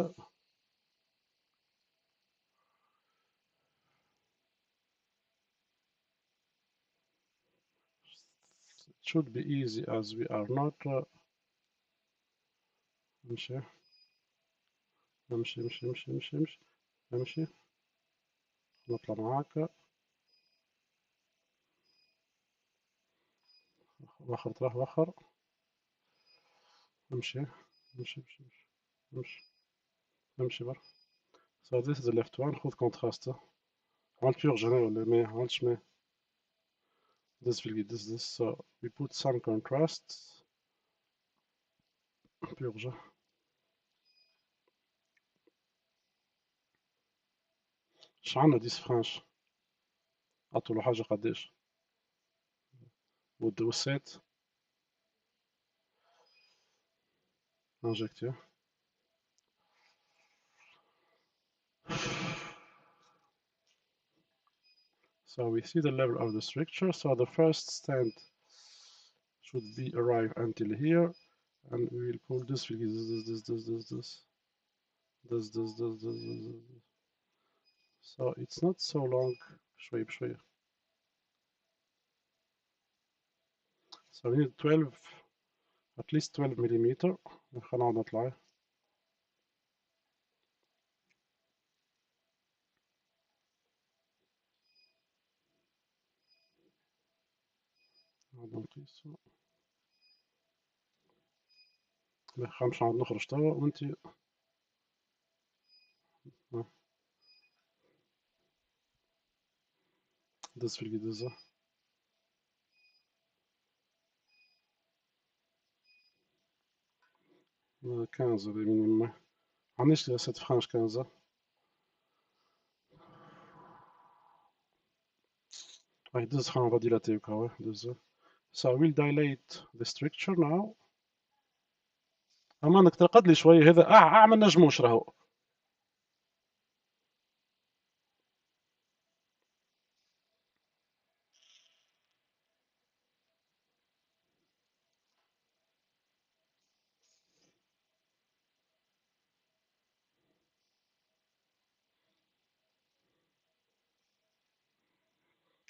It should be easy as we are not امشي امشي امشي امشي امشي امشي امشي نطلع معاك وخر تروح وخر امشي امشي امشي امشي امشي برا So this is the left one خذ كونتراست عملت بيورج هنا ولا ما عملتش ما this will get this so we put some contrast بيورج اش عندنا 10 فرانش عطولو حاجة قداش والسات inject here. So we see the level of the structure. So the first stand should be arrive until here, and we will pull this, this. So it's not so long. شوي بشوي. So we need 12, at least 12 millimeter. خلينا نقعد نطلع. نقعد نقيسه. ما خمش نقعد نخرج توا وانتي. دز في القدازة. 15 minimum. عنديش 7 فرانش 15. This خلينا نبغى dilater كوا. So I will dilate the structure now. أما انك ترقد لي شوية هذا ما نجموش راهو.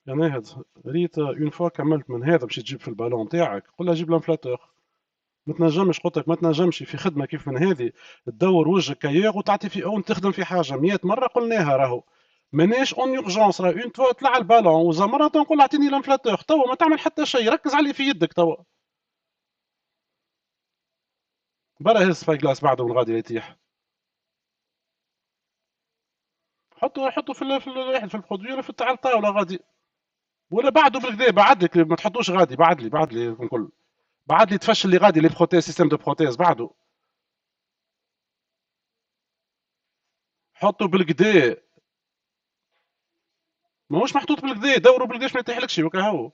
يعني هذا ريت اون فوا كملت من هذا باش تجيب في البالون تاعك قول له جيب لانفلاتور. ما تنجمش قلت لك ما تنجمش في خدمه كيف من هذه تدور وجهك كياغ وتعطي في اون تخدم في حاجه 100 مره قلناها راهو ماناش اون يورجونس راه اون فوا طلع البالون وزمره تنقول اعطيني لانفلاتور توا ما تعمل حتى شيء ركز على اللي في يدك توا. برا هز سباي جلاس بعده من غادي يتيح. حطه في الواحد في البرودوي ولا في تاع الطاوله غادي ولا بعده بالكدا بعد لك ما تحطوش غادي بعد لي نقول بعد لي تفشل اللي غادي لي بروتيز سيستم دو بروتيز بعده حطه بالكدا ماهوش محطوط بالكدا دوروا بالكدا ما يتيحلكش وكهو.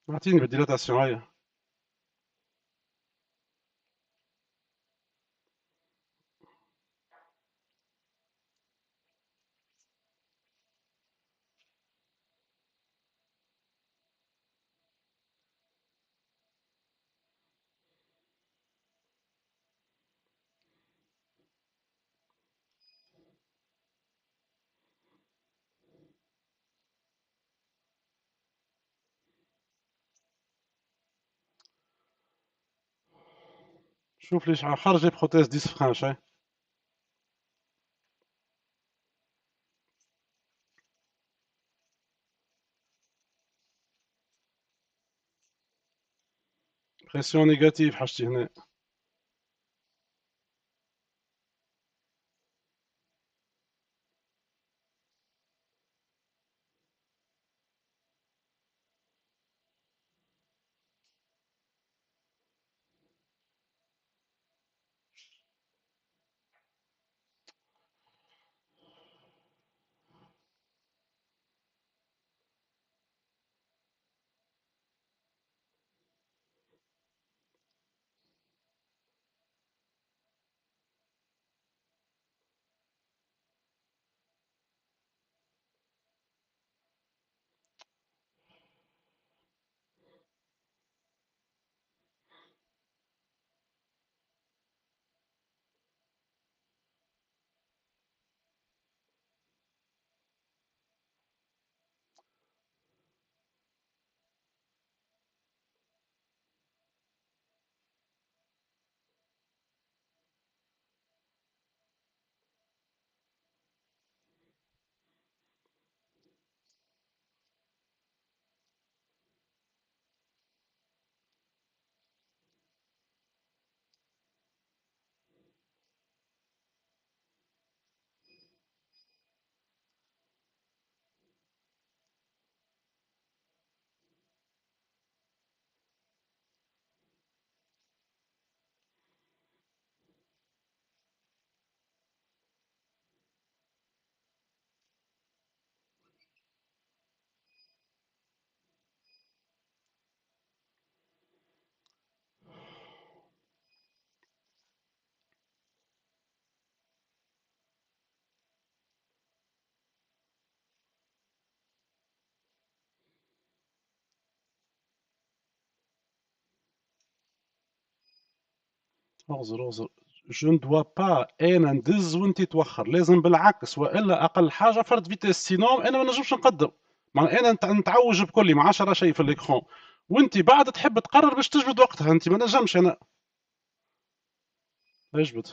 اعطيني بالديلاتاسيون هيا. شوف ليش خرج لي بروتيز 10 فرانش. بريسيون نيجاتيف حاجتي هنا. اغزر اغزر. جو ندوا با انا ندز وانت توخر، لازم بالعكس، والا اقل حاجه فرد فيتيس، سينوم انا ما نجمش نقدم. معناها انا نتعوج بكلي ما عادش راه شيء في الاكرون، وانت بعد تحب تقرر باش تجبد وقتها، انت ما نجمش انا. اجبد.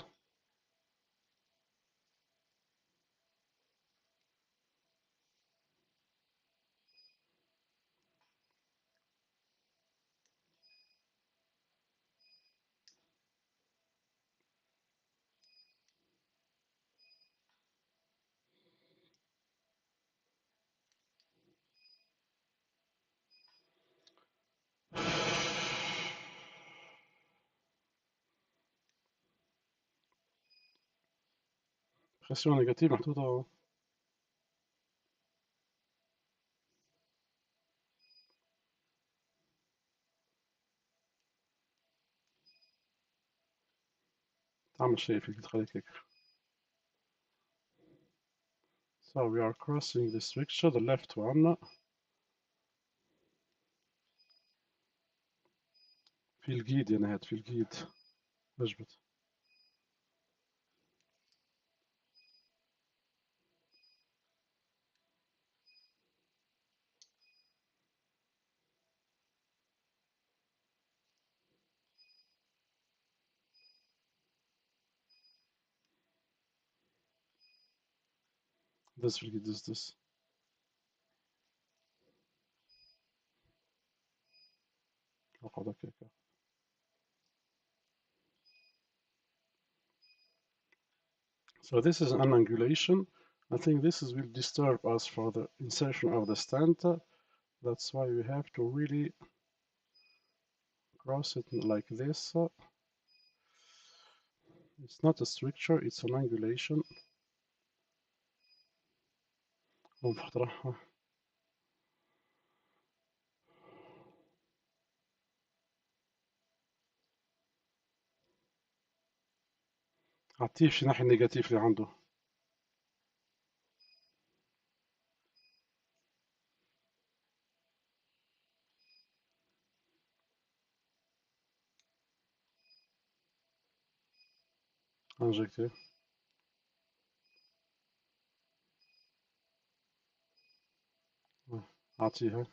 بريسيون نيجاتيف محطوطه. تعمل شيء فيك تخليك هيك. So we are crossing the structure, the left one. في الجيد يا نهاد، في الجيد. اجبد. دز في الجيد، دز. اقعد هكاك. So this is an angulation. I think will disturb us for the insertion of the stand. That's why we have to really cross it like this. It's not a structure, it's an angulation. ونفتحها. عطيه شي ناحية النيجاتيف اللي عنده. انجكتي. أعطيها.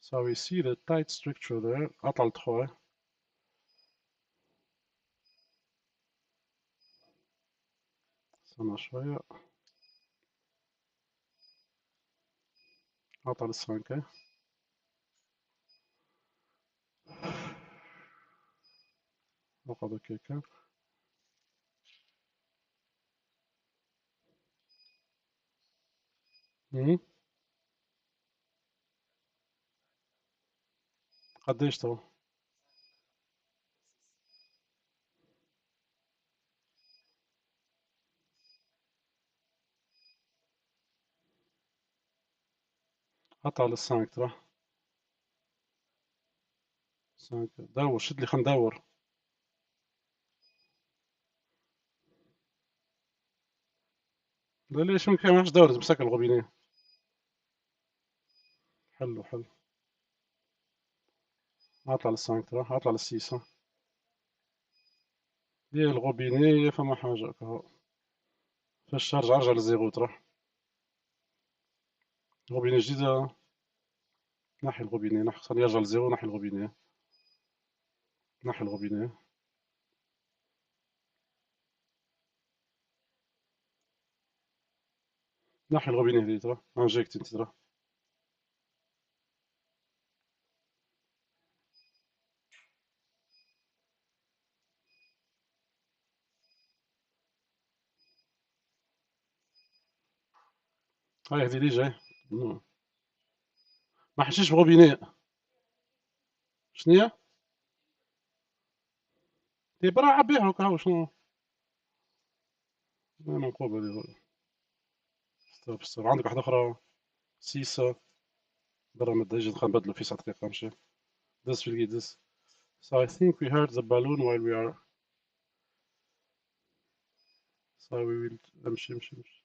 So we see the tight structure there. أطلع لتخوا. استنى شوية. أطلع للسانكة. أقعد هكاكا. قديش تو؟ أطلع للسانك ترى. سانك دور، شد لي خلينا ندور. لا ليش ممكن ما عادش دور مسك الغبينة. حلو حلو. أطلع للسانك ترى، أطلع للسيسة. هي الغبينة فما حاجة كهو. فاش أرجع للزيرو ترى. غبينة جديدة. ناحي الغبينة، ناحي خليه يرجع للزيرو، ناحي الغبينة. ناحي الغبينة. ناحي الغبينة هذي ترى. انجكت انت ترى. هاي هذي اللي جاي. ما حشيش بغبينة. شنيا؟ دي برا عبيها وكهو شنو؟ لا منقوبة هذي. ستوب ستوب. عندك واحدة أخرى. سيسة. برا ما تجي خلينا نبدلو في 9 دقائق نمشي. دز في الجي دز. So I think we heard the balloon while we are. So we will. امشي امشي امشي.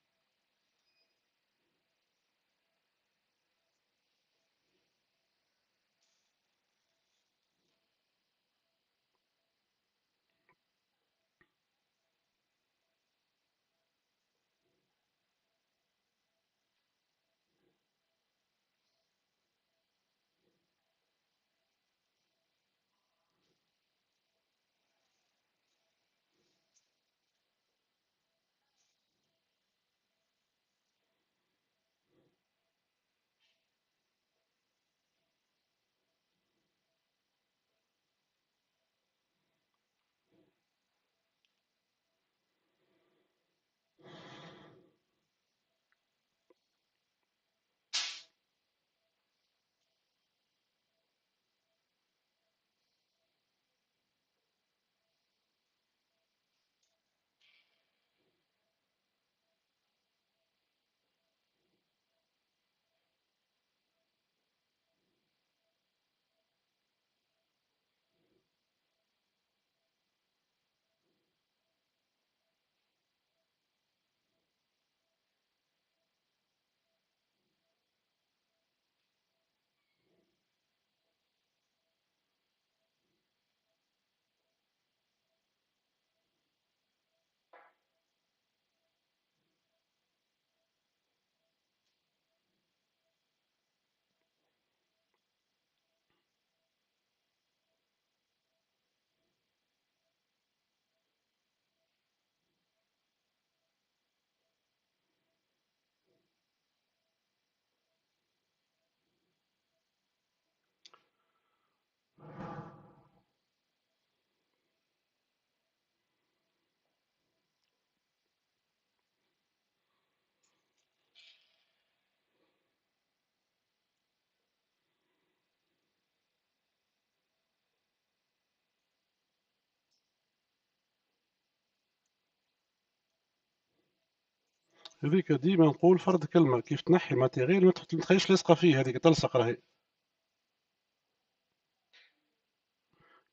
هذيك ديما نقول فرد كلمة، كيف تنحي ماتيريال ما تخليش لاصقة فيه، هذيك تلصق راهي.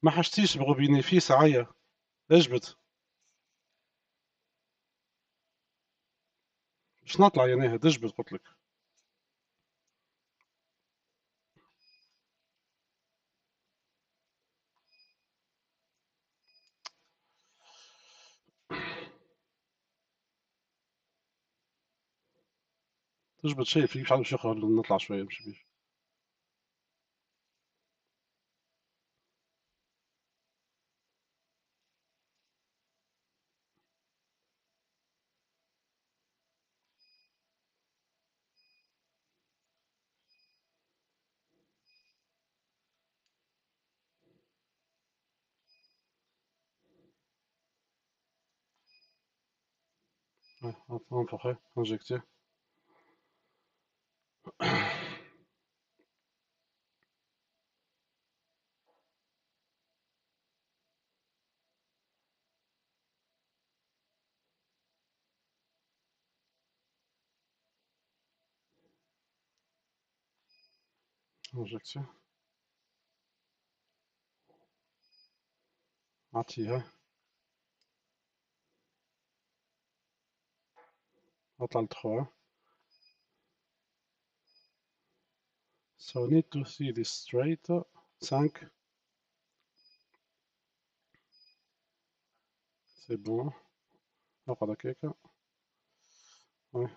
ما حشتيش بغوبيني فيه ساعية، اجبد. باش نطلع يا ناهد، اجبد قلت لك. تجبد شيء فيك، مش عارف شو نطلع شوية مش بيه. Ouais, enfoiré, injecté. Injecté. أعطيها. أطلع ل3. So need to see this straight. 5. C'est bon. اقعد هكاكا. Ouais.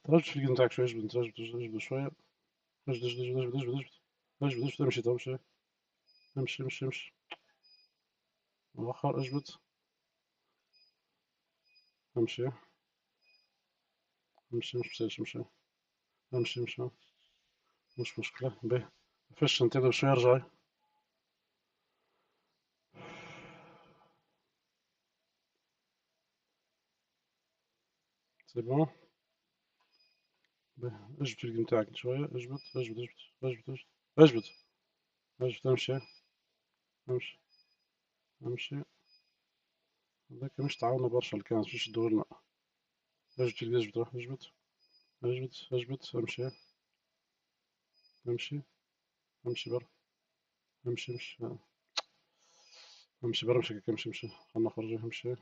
ترجع في الجيم نتاعك شوية، اجبد اجبد شوية. اجبد اجبد اجبد اجبد اجبد اجبد اجبد، امشي تو امشي. امشي امشي امشي. مؤخر اجبد. امشي امشي امشي امشي امشي امشي. مش مشكلة باهي. فش انت شوية ارجعي. سي بون. باهي اجبد في الجيم نتاعك شوية، اجبد اجبد اجبد اجبد اجبد اجبد اجبد. امشي امشي امشي. هذاك مش تعاوننا برشا اللي كانت فيش تدورنا. اجبد اجبد اجبد اجبد اجبد. امشي امشي امشي برا. امشي امشي امشي برا. امشي هكاك، امشي امشي. خلنا نخرج. امشي.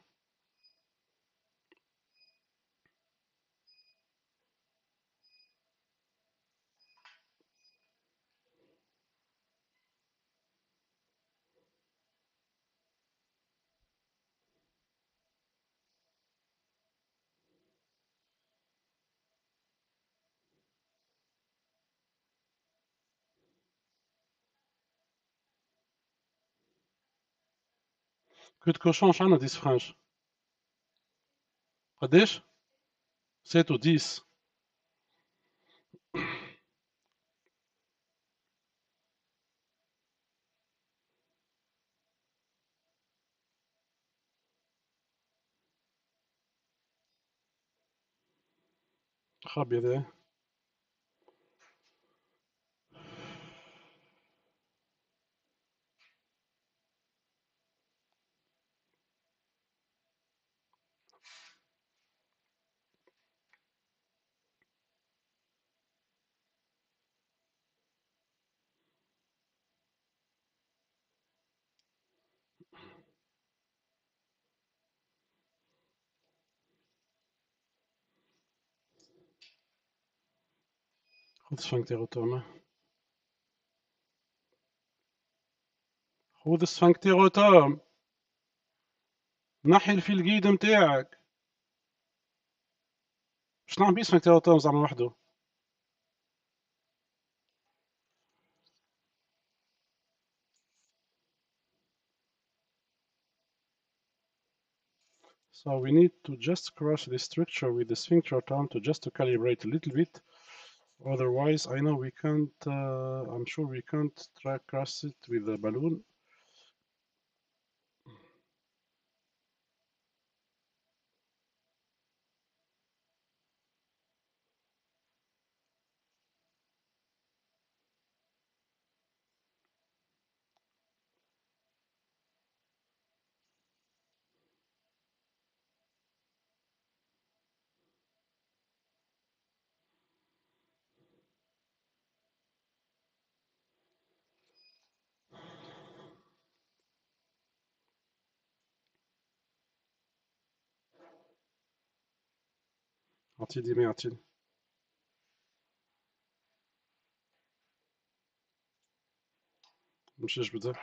كوت كوشون شحال عندنا 10 فرانش؟ قداش؟ 7 و 10. خابي هذا. خذ سفنكتيروتوم. خذ السفنكتيروتوم. نحي في الجيد متاعك. باش نعمل بيه سفنكتيروتوم زعما وحده. So we need to just cross the structure with the sphincter tom to just to calibrate a little bit. Otherwise, I know we can't. I'm sure we can't cross it with the balloon. اعطيني ما اعطيني. مش ايش بده.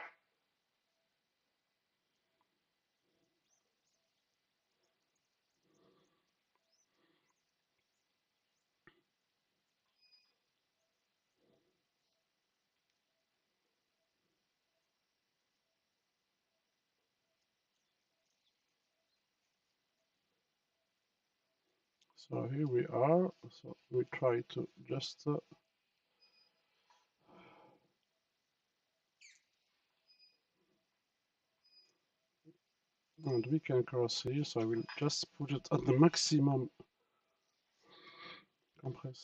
So here we are. So we try to just and we can cross here. So I will just put it at the maximum compress.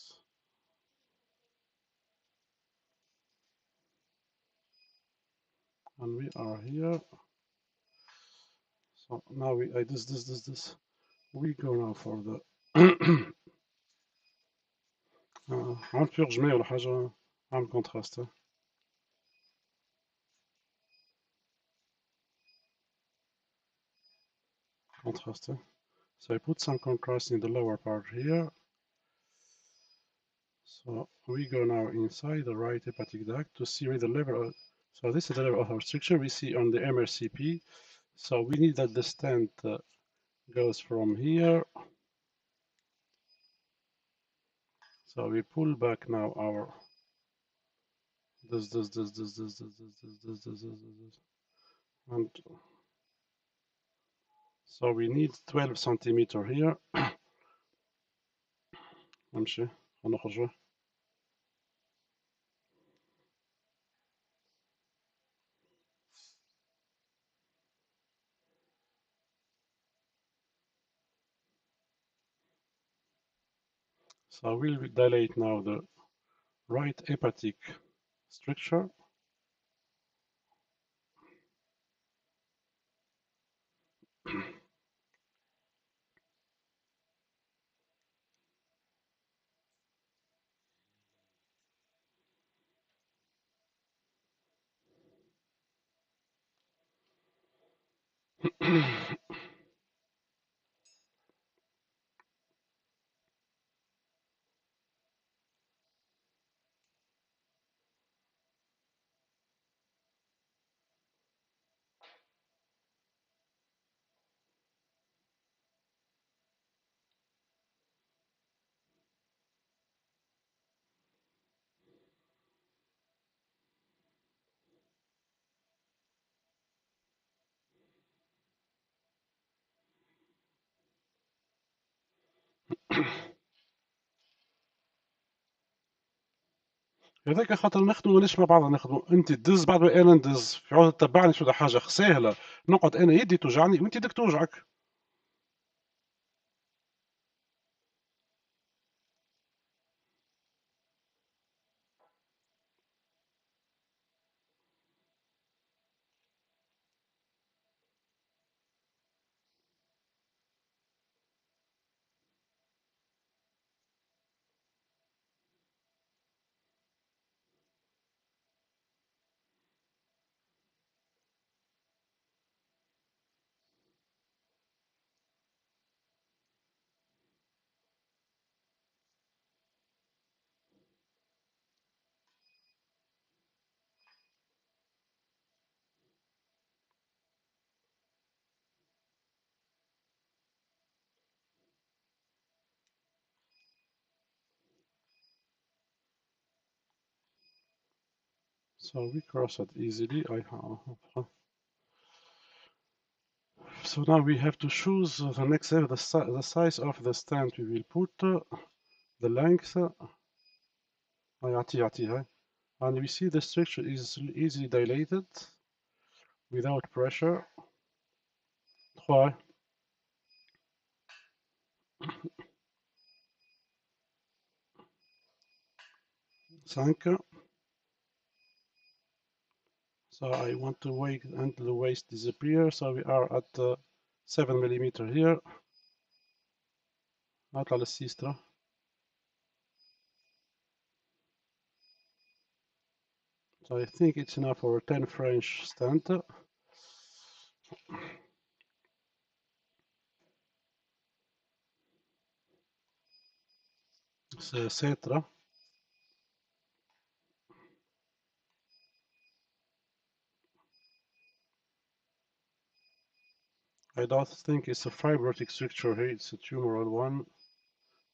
And we are here. So now we this. We go now for the عم بيرج ماء ولا حاجة. عم contrast. Contrast. So I put some contrast in the lower part here. So we go now inside the right hepatic duct to see where the level of, so this is the level of our structure we see on the MRCP. So we need that the stent goes from here. So we pull back now our this, and so we need 12 centimeter here. نمشي هنخرج. So we'll dilate now the right hepatic structure. هذاك خاطر نخدموا ماناش مع بعض نخدموا، انت تدز بعد ما انا ندز في عوض تتبعني شو حاجه سهله، نقعد انا يدي توجعني وانت بدك توجعك. So we cross it easily. So now we have to choose the next step, the size of the stand we will put, the length. And we see the structure is easily dilated without pressure. 3, 5. So I want to wait until the waist disappears. So we are at 7 millimeter here. نطلع للسيسترا. So I think it's enough for a 10 French stand. c'est 7 là. I don't think it's a fibrotic structure here, it's a tumoral one,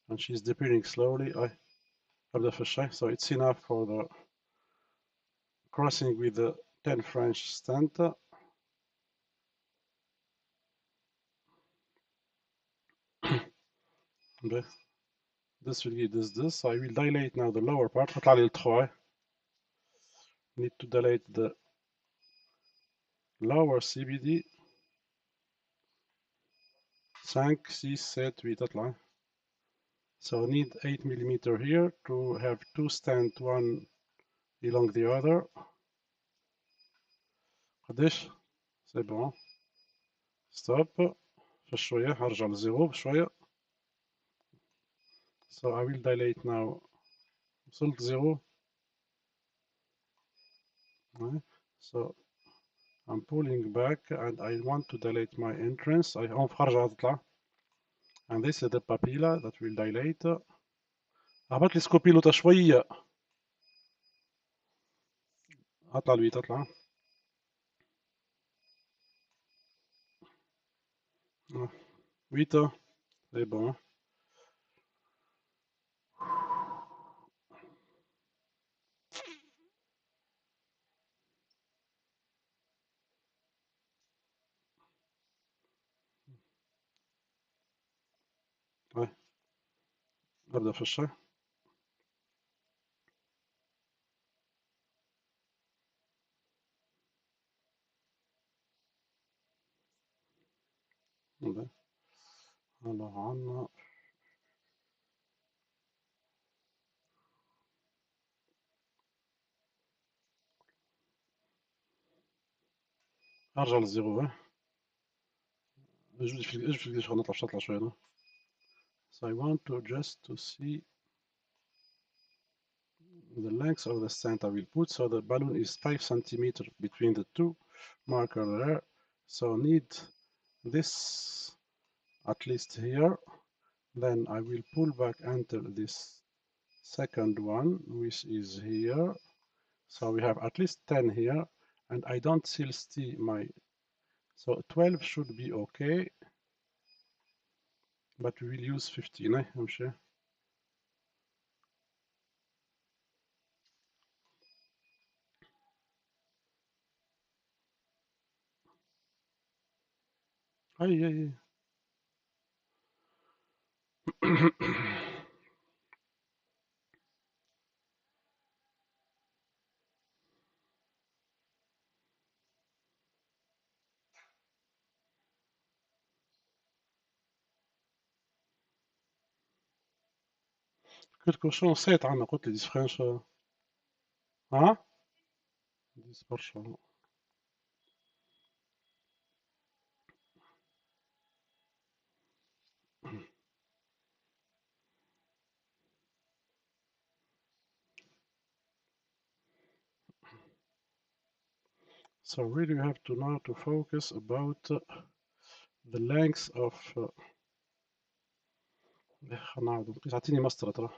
and she's deepening slowly. So it's enough for the crossing with the 10 French stent. This will give this. I will dilate now the lower part. هطلع لي ل 3. Need to dilate the lower CBD. 5, 6, 7, 8 تطلع. So need 8 millimeter here to have 2 stent, one along the other. قديش؟ C'est bon. Stop. شوية هرجع لزيرو بشوية. So I will dilate now. وصلت زيرو. So I'm pulling back and I want to dilate my entrance. هرجع تطلع. And this is the papilla that will dilate. هبط لي سكوبيلوتا شوية. اطلع البيت اطلع. Vita, c'est bon. Ouais, ابدا في الشاي. alors عنا ارجع للزيرو. اجبد في قديش نطلع شويه هنا. So I want to just to see the length of the stent I will put. So the balloon is 5 centimeters between the two marker there. So need this at least here. Then I will pull back until this second one, which is here. So we have at least 10 here, and I don't still see my, so 12 should be okay, but we will use 15, I'm sure. Aïe, aïe. كل شو نسيت عنا قلت لي 10 فرنش. ها 10 برشا. So really you have to now to focus about the length of نعاودو تعطيني مسطرة ترى.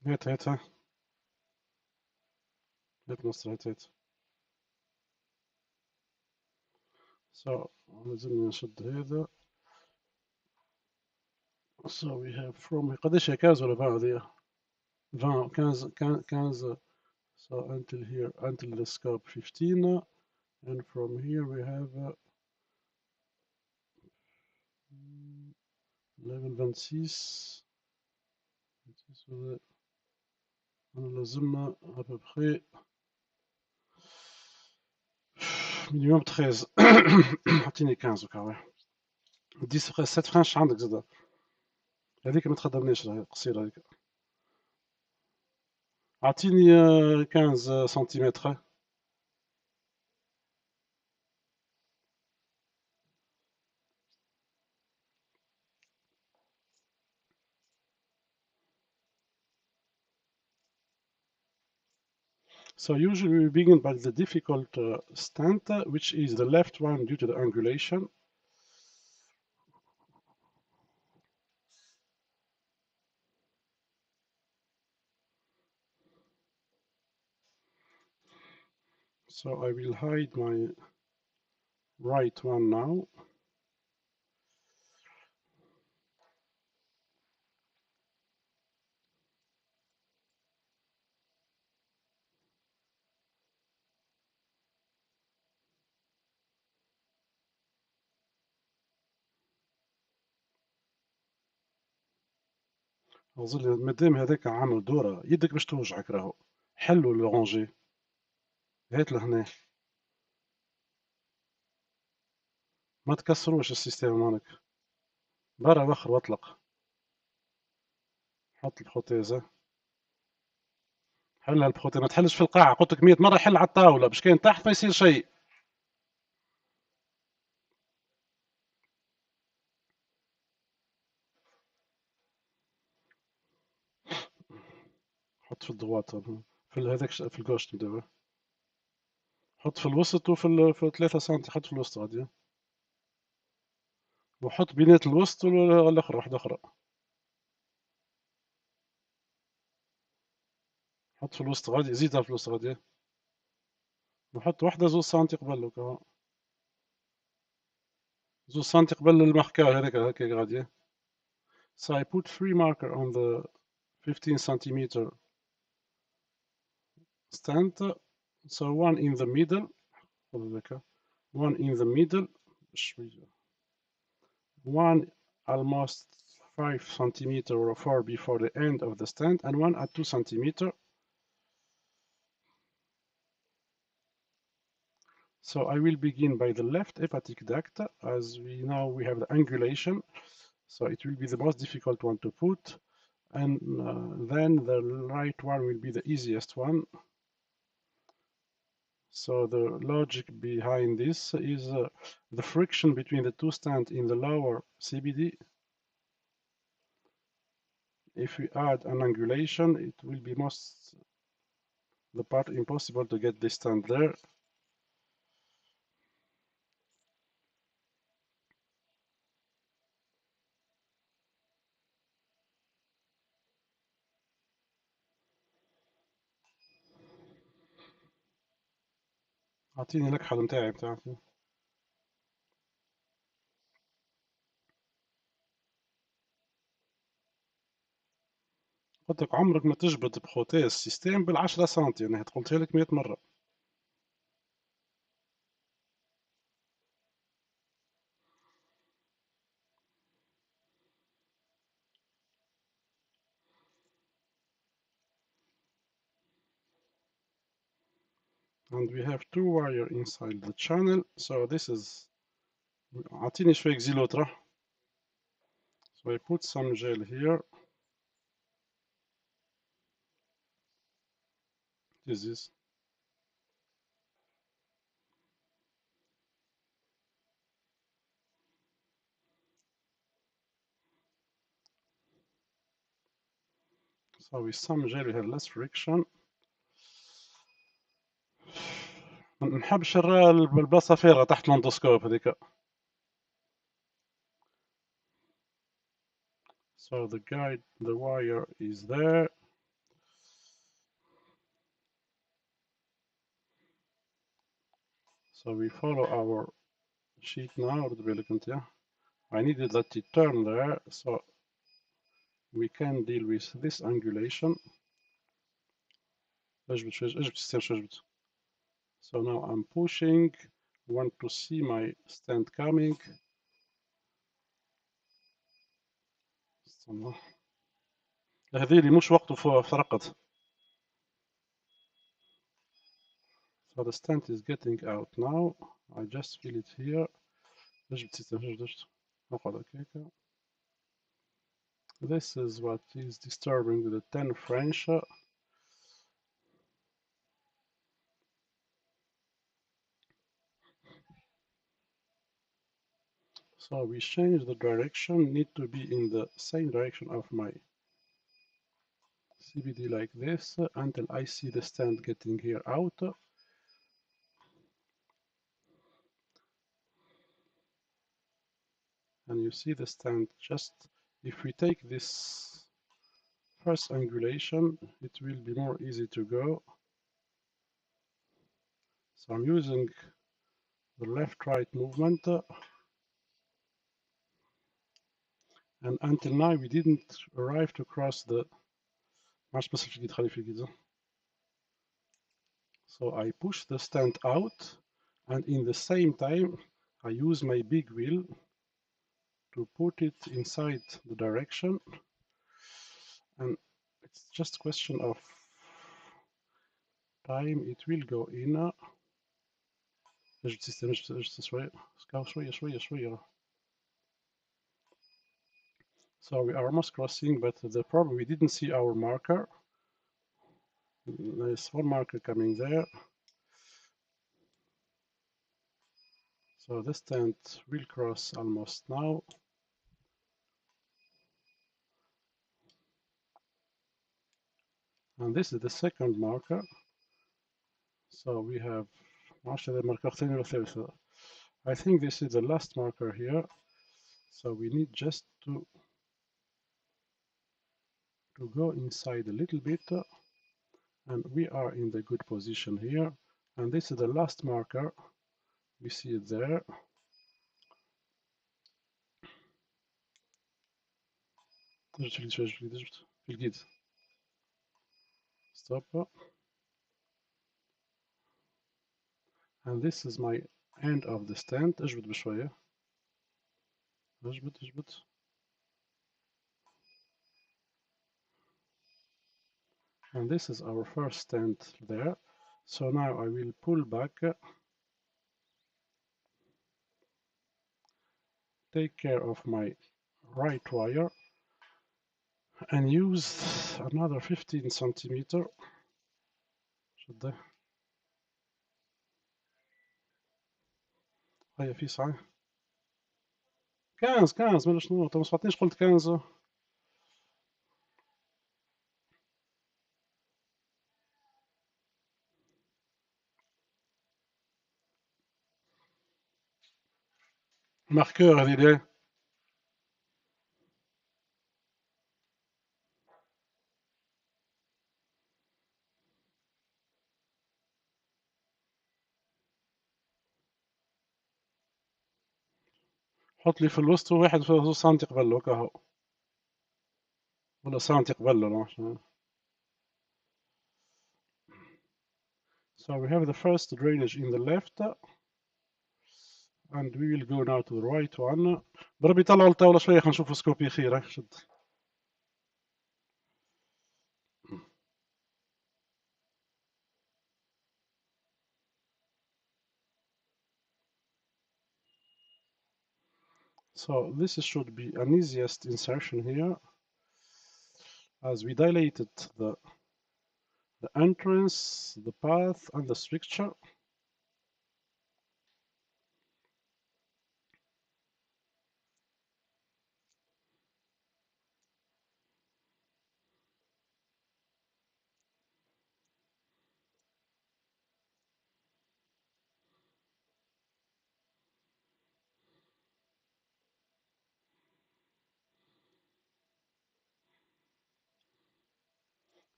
هات مسطرة هات. So لازمنا نشد هذا. So we have from قديش هي 15 ولا 20 هذه؟ 20 15. So until here, until the scope 15, and from here we have 11 26. أنا لازمنا à peu près minimum 13. أعطيني 15 وكا 10 7 فرنش عندك زاد. هذيك ما تخدمناش قصيرة هذيك. أعطيني 15 سنتيمتر. So usually we begin by the difficult stand, which is the left one due to the angulation. So I will hide my right one now. أظن مادام هذاك عامل دورة يدك باش توجعك راهو. حلو لونجي. هات لهنا. ما تكسروش السيستم مالك. برا وخر واطلق. حط البروتيزة. حلها البروتيزة، ما تحلش في القاعة، قلت لك 100 مرة حل على الطاولة باش كان تحت ما يصير شيء. حط في الضغط في هذاك في الكوش دابا. حط في الوسط في 3 سم، حط في الوسط غادي. وحط بينات الوسط والاخرى واحدة أخرى. حط في الوسط غادي، زيدها في الوسط غادي. وحط واحدة 2 سنتي قبل هكا. 2 سنتي قبل الماركار هذاك هكاك غادي. So I put 3 marker on the 15 centimeter stand. So one in the middle. One in the middle. One almost 5 centimeter or 4 before the end of the stand, and one at 2 centimeter. So I will begin by the left hepatic duct, as we know we have the angulation, so it will be the most difficult one to put, and then the right one will be the easiest one. So the logic behind this is the friction between the two stands in the lower CBD. If we add an angulation, it will be the part impossible to get this stand there. اعطيني الأكحل متاعي بتاعتي. قلت لك عمرك ما تجبد بخوتيه السيستم بالعشرة سنتي، يعني قلتها لك 100 مرة. And we have 2 wire inside the channel, so this is اعطيني شوية زيلوترا. So I put some gel here. This is. So with some gel we have less friction. ما نحبش البلاصة فارغة تحت الاندوسكوب هذيك. So the wire is there. So we follow our sheet now. I needed that to turn there, so we can deal with this angulation. So now I'm pushing, want to see my stand coming. هذه اللي مش وقته فرقت. So the stand is getting out now. I just feel it here. This is what is disturbing with the 10 French. So we change the direction, need to be in the same direction of my CBD like this until I see the stand getting here out. And you see the stand just, if we take this first angulation, it will be more easy to go. So I'm using the left-right movement. And until now we didn't arrive to cross the so I push the stand out, and in the same time I use my big wheel to put it inside the direction, and it's just a question of time. It will go in. So we are almost crossing, but the problem, we didn't see our marker. There's one marker coming there. So the stand will cross almost now. And this is the second marker. So we have, I think this is the last marker here. So we need just to go inside a little bit, and we are in the good position here. And this is the last marker. We see it there. Stop. And this is my end of the stand. اجبد بشوية. اجبد. And this is our first stand there. So now I will pull back, take care of my right wire, and use another 15 centimeter. هيا في ساعة 15 مالا شنو انت ما سمعتنيش قلت 15. ماركور هذه ليه حط لي في الوسط واحد في سنتي قبله كهو ولا سنتي قبله. So we have the first drainage in the left, and we will go now to the right one. بربي طلعوا الطاولة شوية خلينا نشوفوا سكوبي خير. شد. So this should be an easiest insertion here, as we dilated the entrance, the path, and the structure.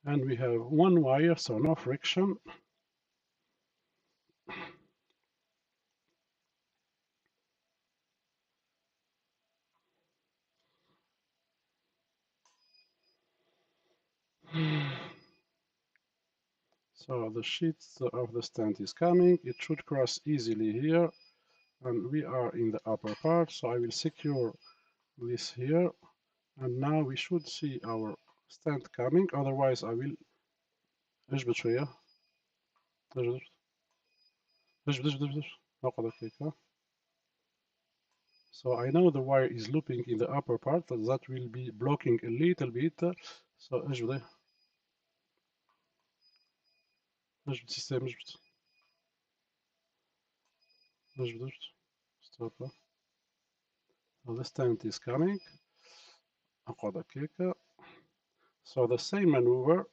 And we have one wire, so no friction. So the sheet of the stand is coming. It should cross easily here, and we are in the upper part. So I will secure this here, and now we should see our stand coming. Otherwise I will اجبد شوية. اجبد. نقعد هكا. So I know the wire is looping in the upper part, that will be blocking a little bit. So اجبد system اجبد. Stop. So the stand is coming. أقعد هكاك. So the same maneuver,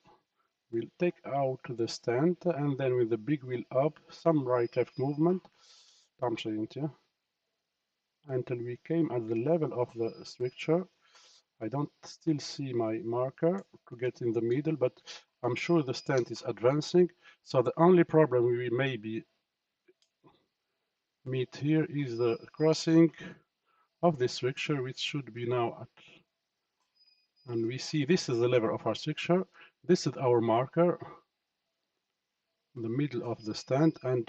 we'll take out the stand and then with the big wheel up, some right-left movement, until we came at the level of the structure. I don't still see my marker to get in the middle, but I'm sure the stand is advancing. So the only problem we maybe meet here is the crossing of this structure, which should be now at, and we see this is the level of our structure. This is our marker in the middle of the stand, and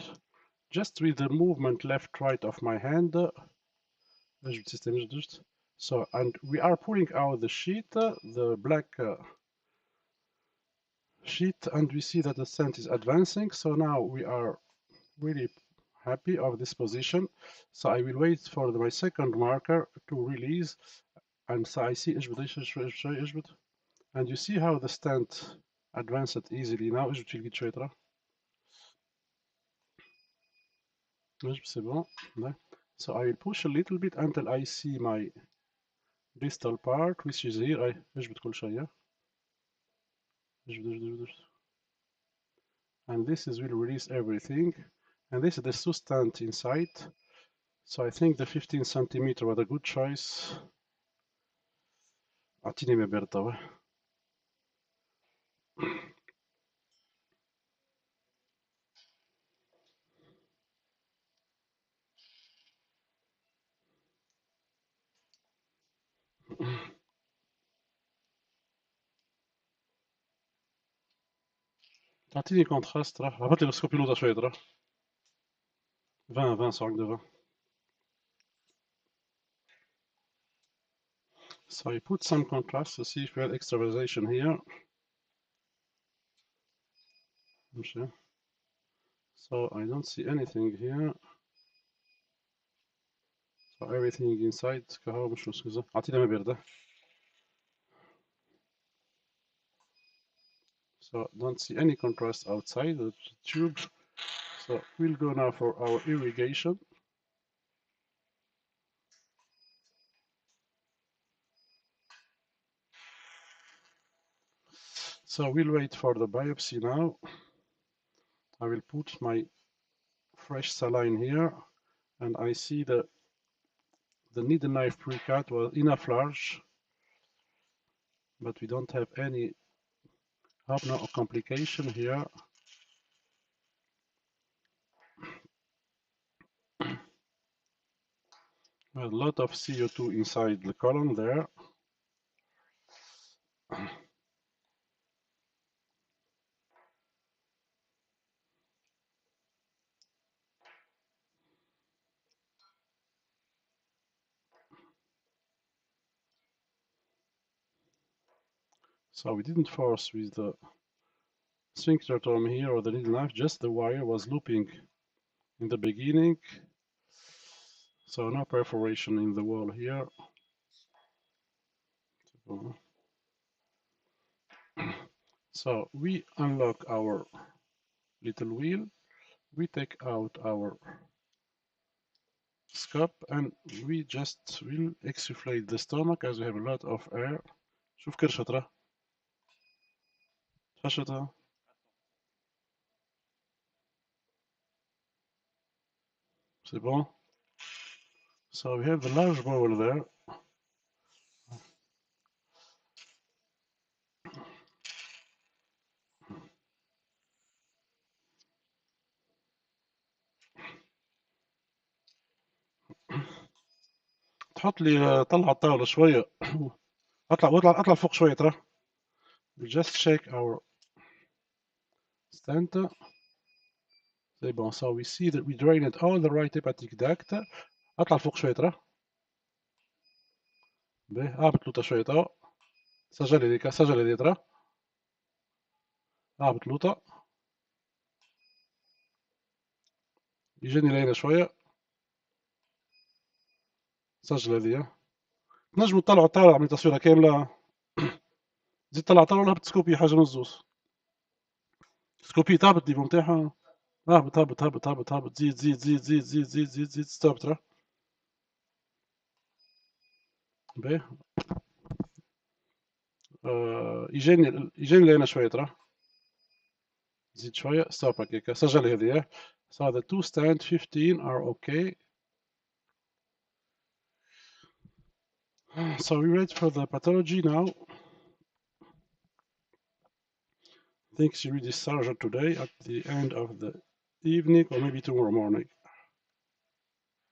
just with the movement left right of my hand, so, and we are pulling out the sheet, the black sheet, and we see that the stand is advancing. So now we are really happy of this position. So I will wait for my second marker to release, and so I see and you see how the stand advanced easily now. So I will push a little bit until I see my distal part, which is here. And this is will release everything, and this is the stand inside. So I think the 15 centimeter was a good choice. أعطيني مبرة. تعطيني كونتراست راه هبط لي السكوبي لوطا شوية راه 20 صاع de 20. So I put some contrast to see if we have extravasation here. So I don't see anything here. So everything inside كهو مش مسكزة. أعطينا مبردة. So don't see any contrast outside the tube. So we'll go now for our irrigation. So we'll wait for the biopsy now. I will put my fresh saline here, and I see the needle knife pre-cut was enough large, but we don't have any no complication here. A lot of CO2 inside the column there. So we didn't force with the sphincter tom here or the needle knife, just the wire was looping in the beginning. So no perforation in the wall here. So we unlock our little wheel, we take out our scope, and we just will exfoliate the stomach as we have a lot of air. شوف كرشة فشتها. C'est bon. So we have the large bowl there. تحط لي طلع الطاولة شوية. اطلع فوق شوية ترى. We just shake our stand. C'est bon. So we see that we drained all the right hepatic duct. اطلع فوق شوية ترى. به هابط لوطة شوية ترى. سجل هذيك سجل هذي ترى. هابط لوطة. يجيني لهنا شوية. سجل هذي. نجموا تطلعوا الطاولة عملي تصويرها كاملة. زيد طلع طاولة هبط سكوبي حاجة من الزوز. سكوبي تهبط النيفو نتاعها. هبط هبط هبط هبط هبط زيد زيد زيد زيد زيد زيد زيد زيد ستوب ترى. باهي. يجيني لهنا شوية ترى. زيد شوية. ستوب هكاك. سجل هذه. So the two stand 15 are okay. So we wait for the pathology now. I think she will discharge today at the end of the evening or maybe tomorrow morning.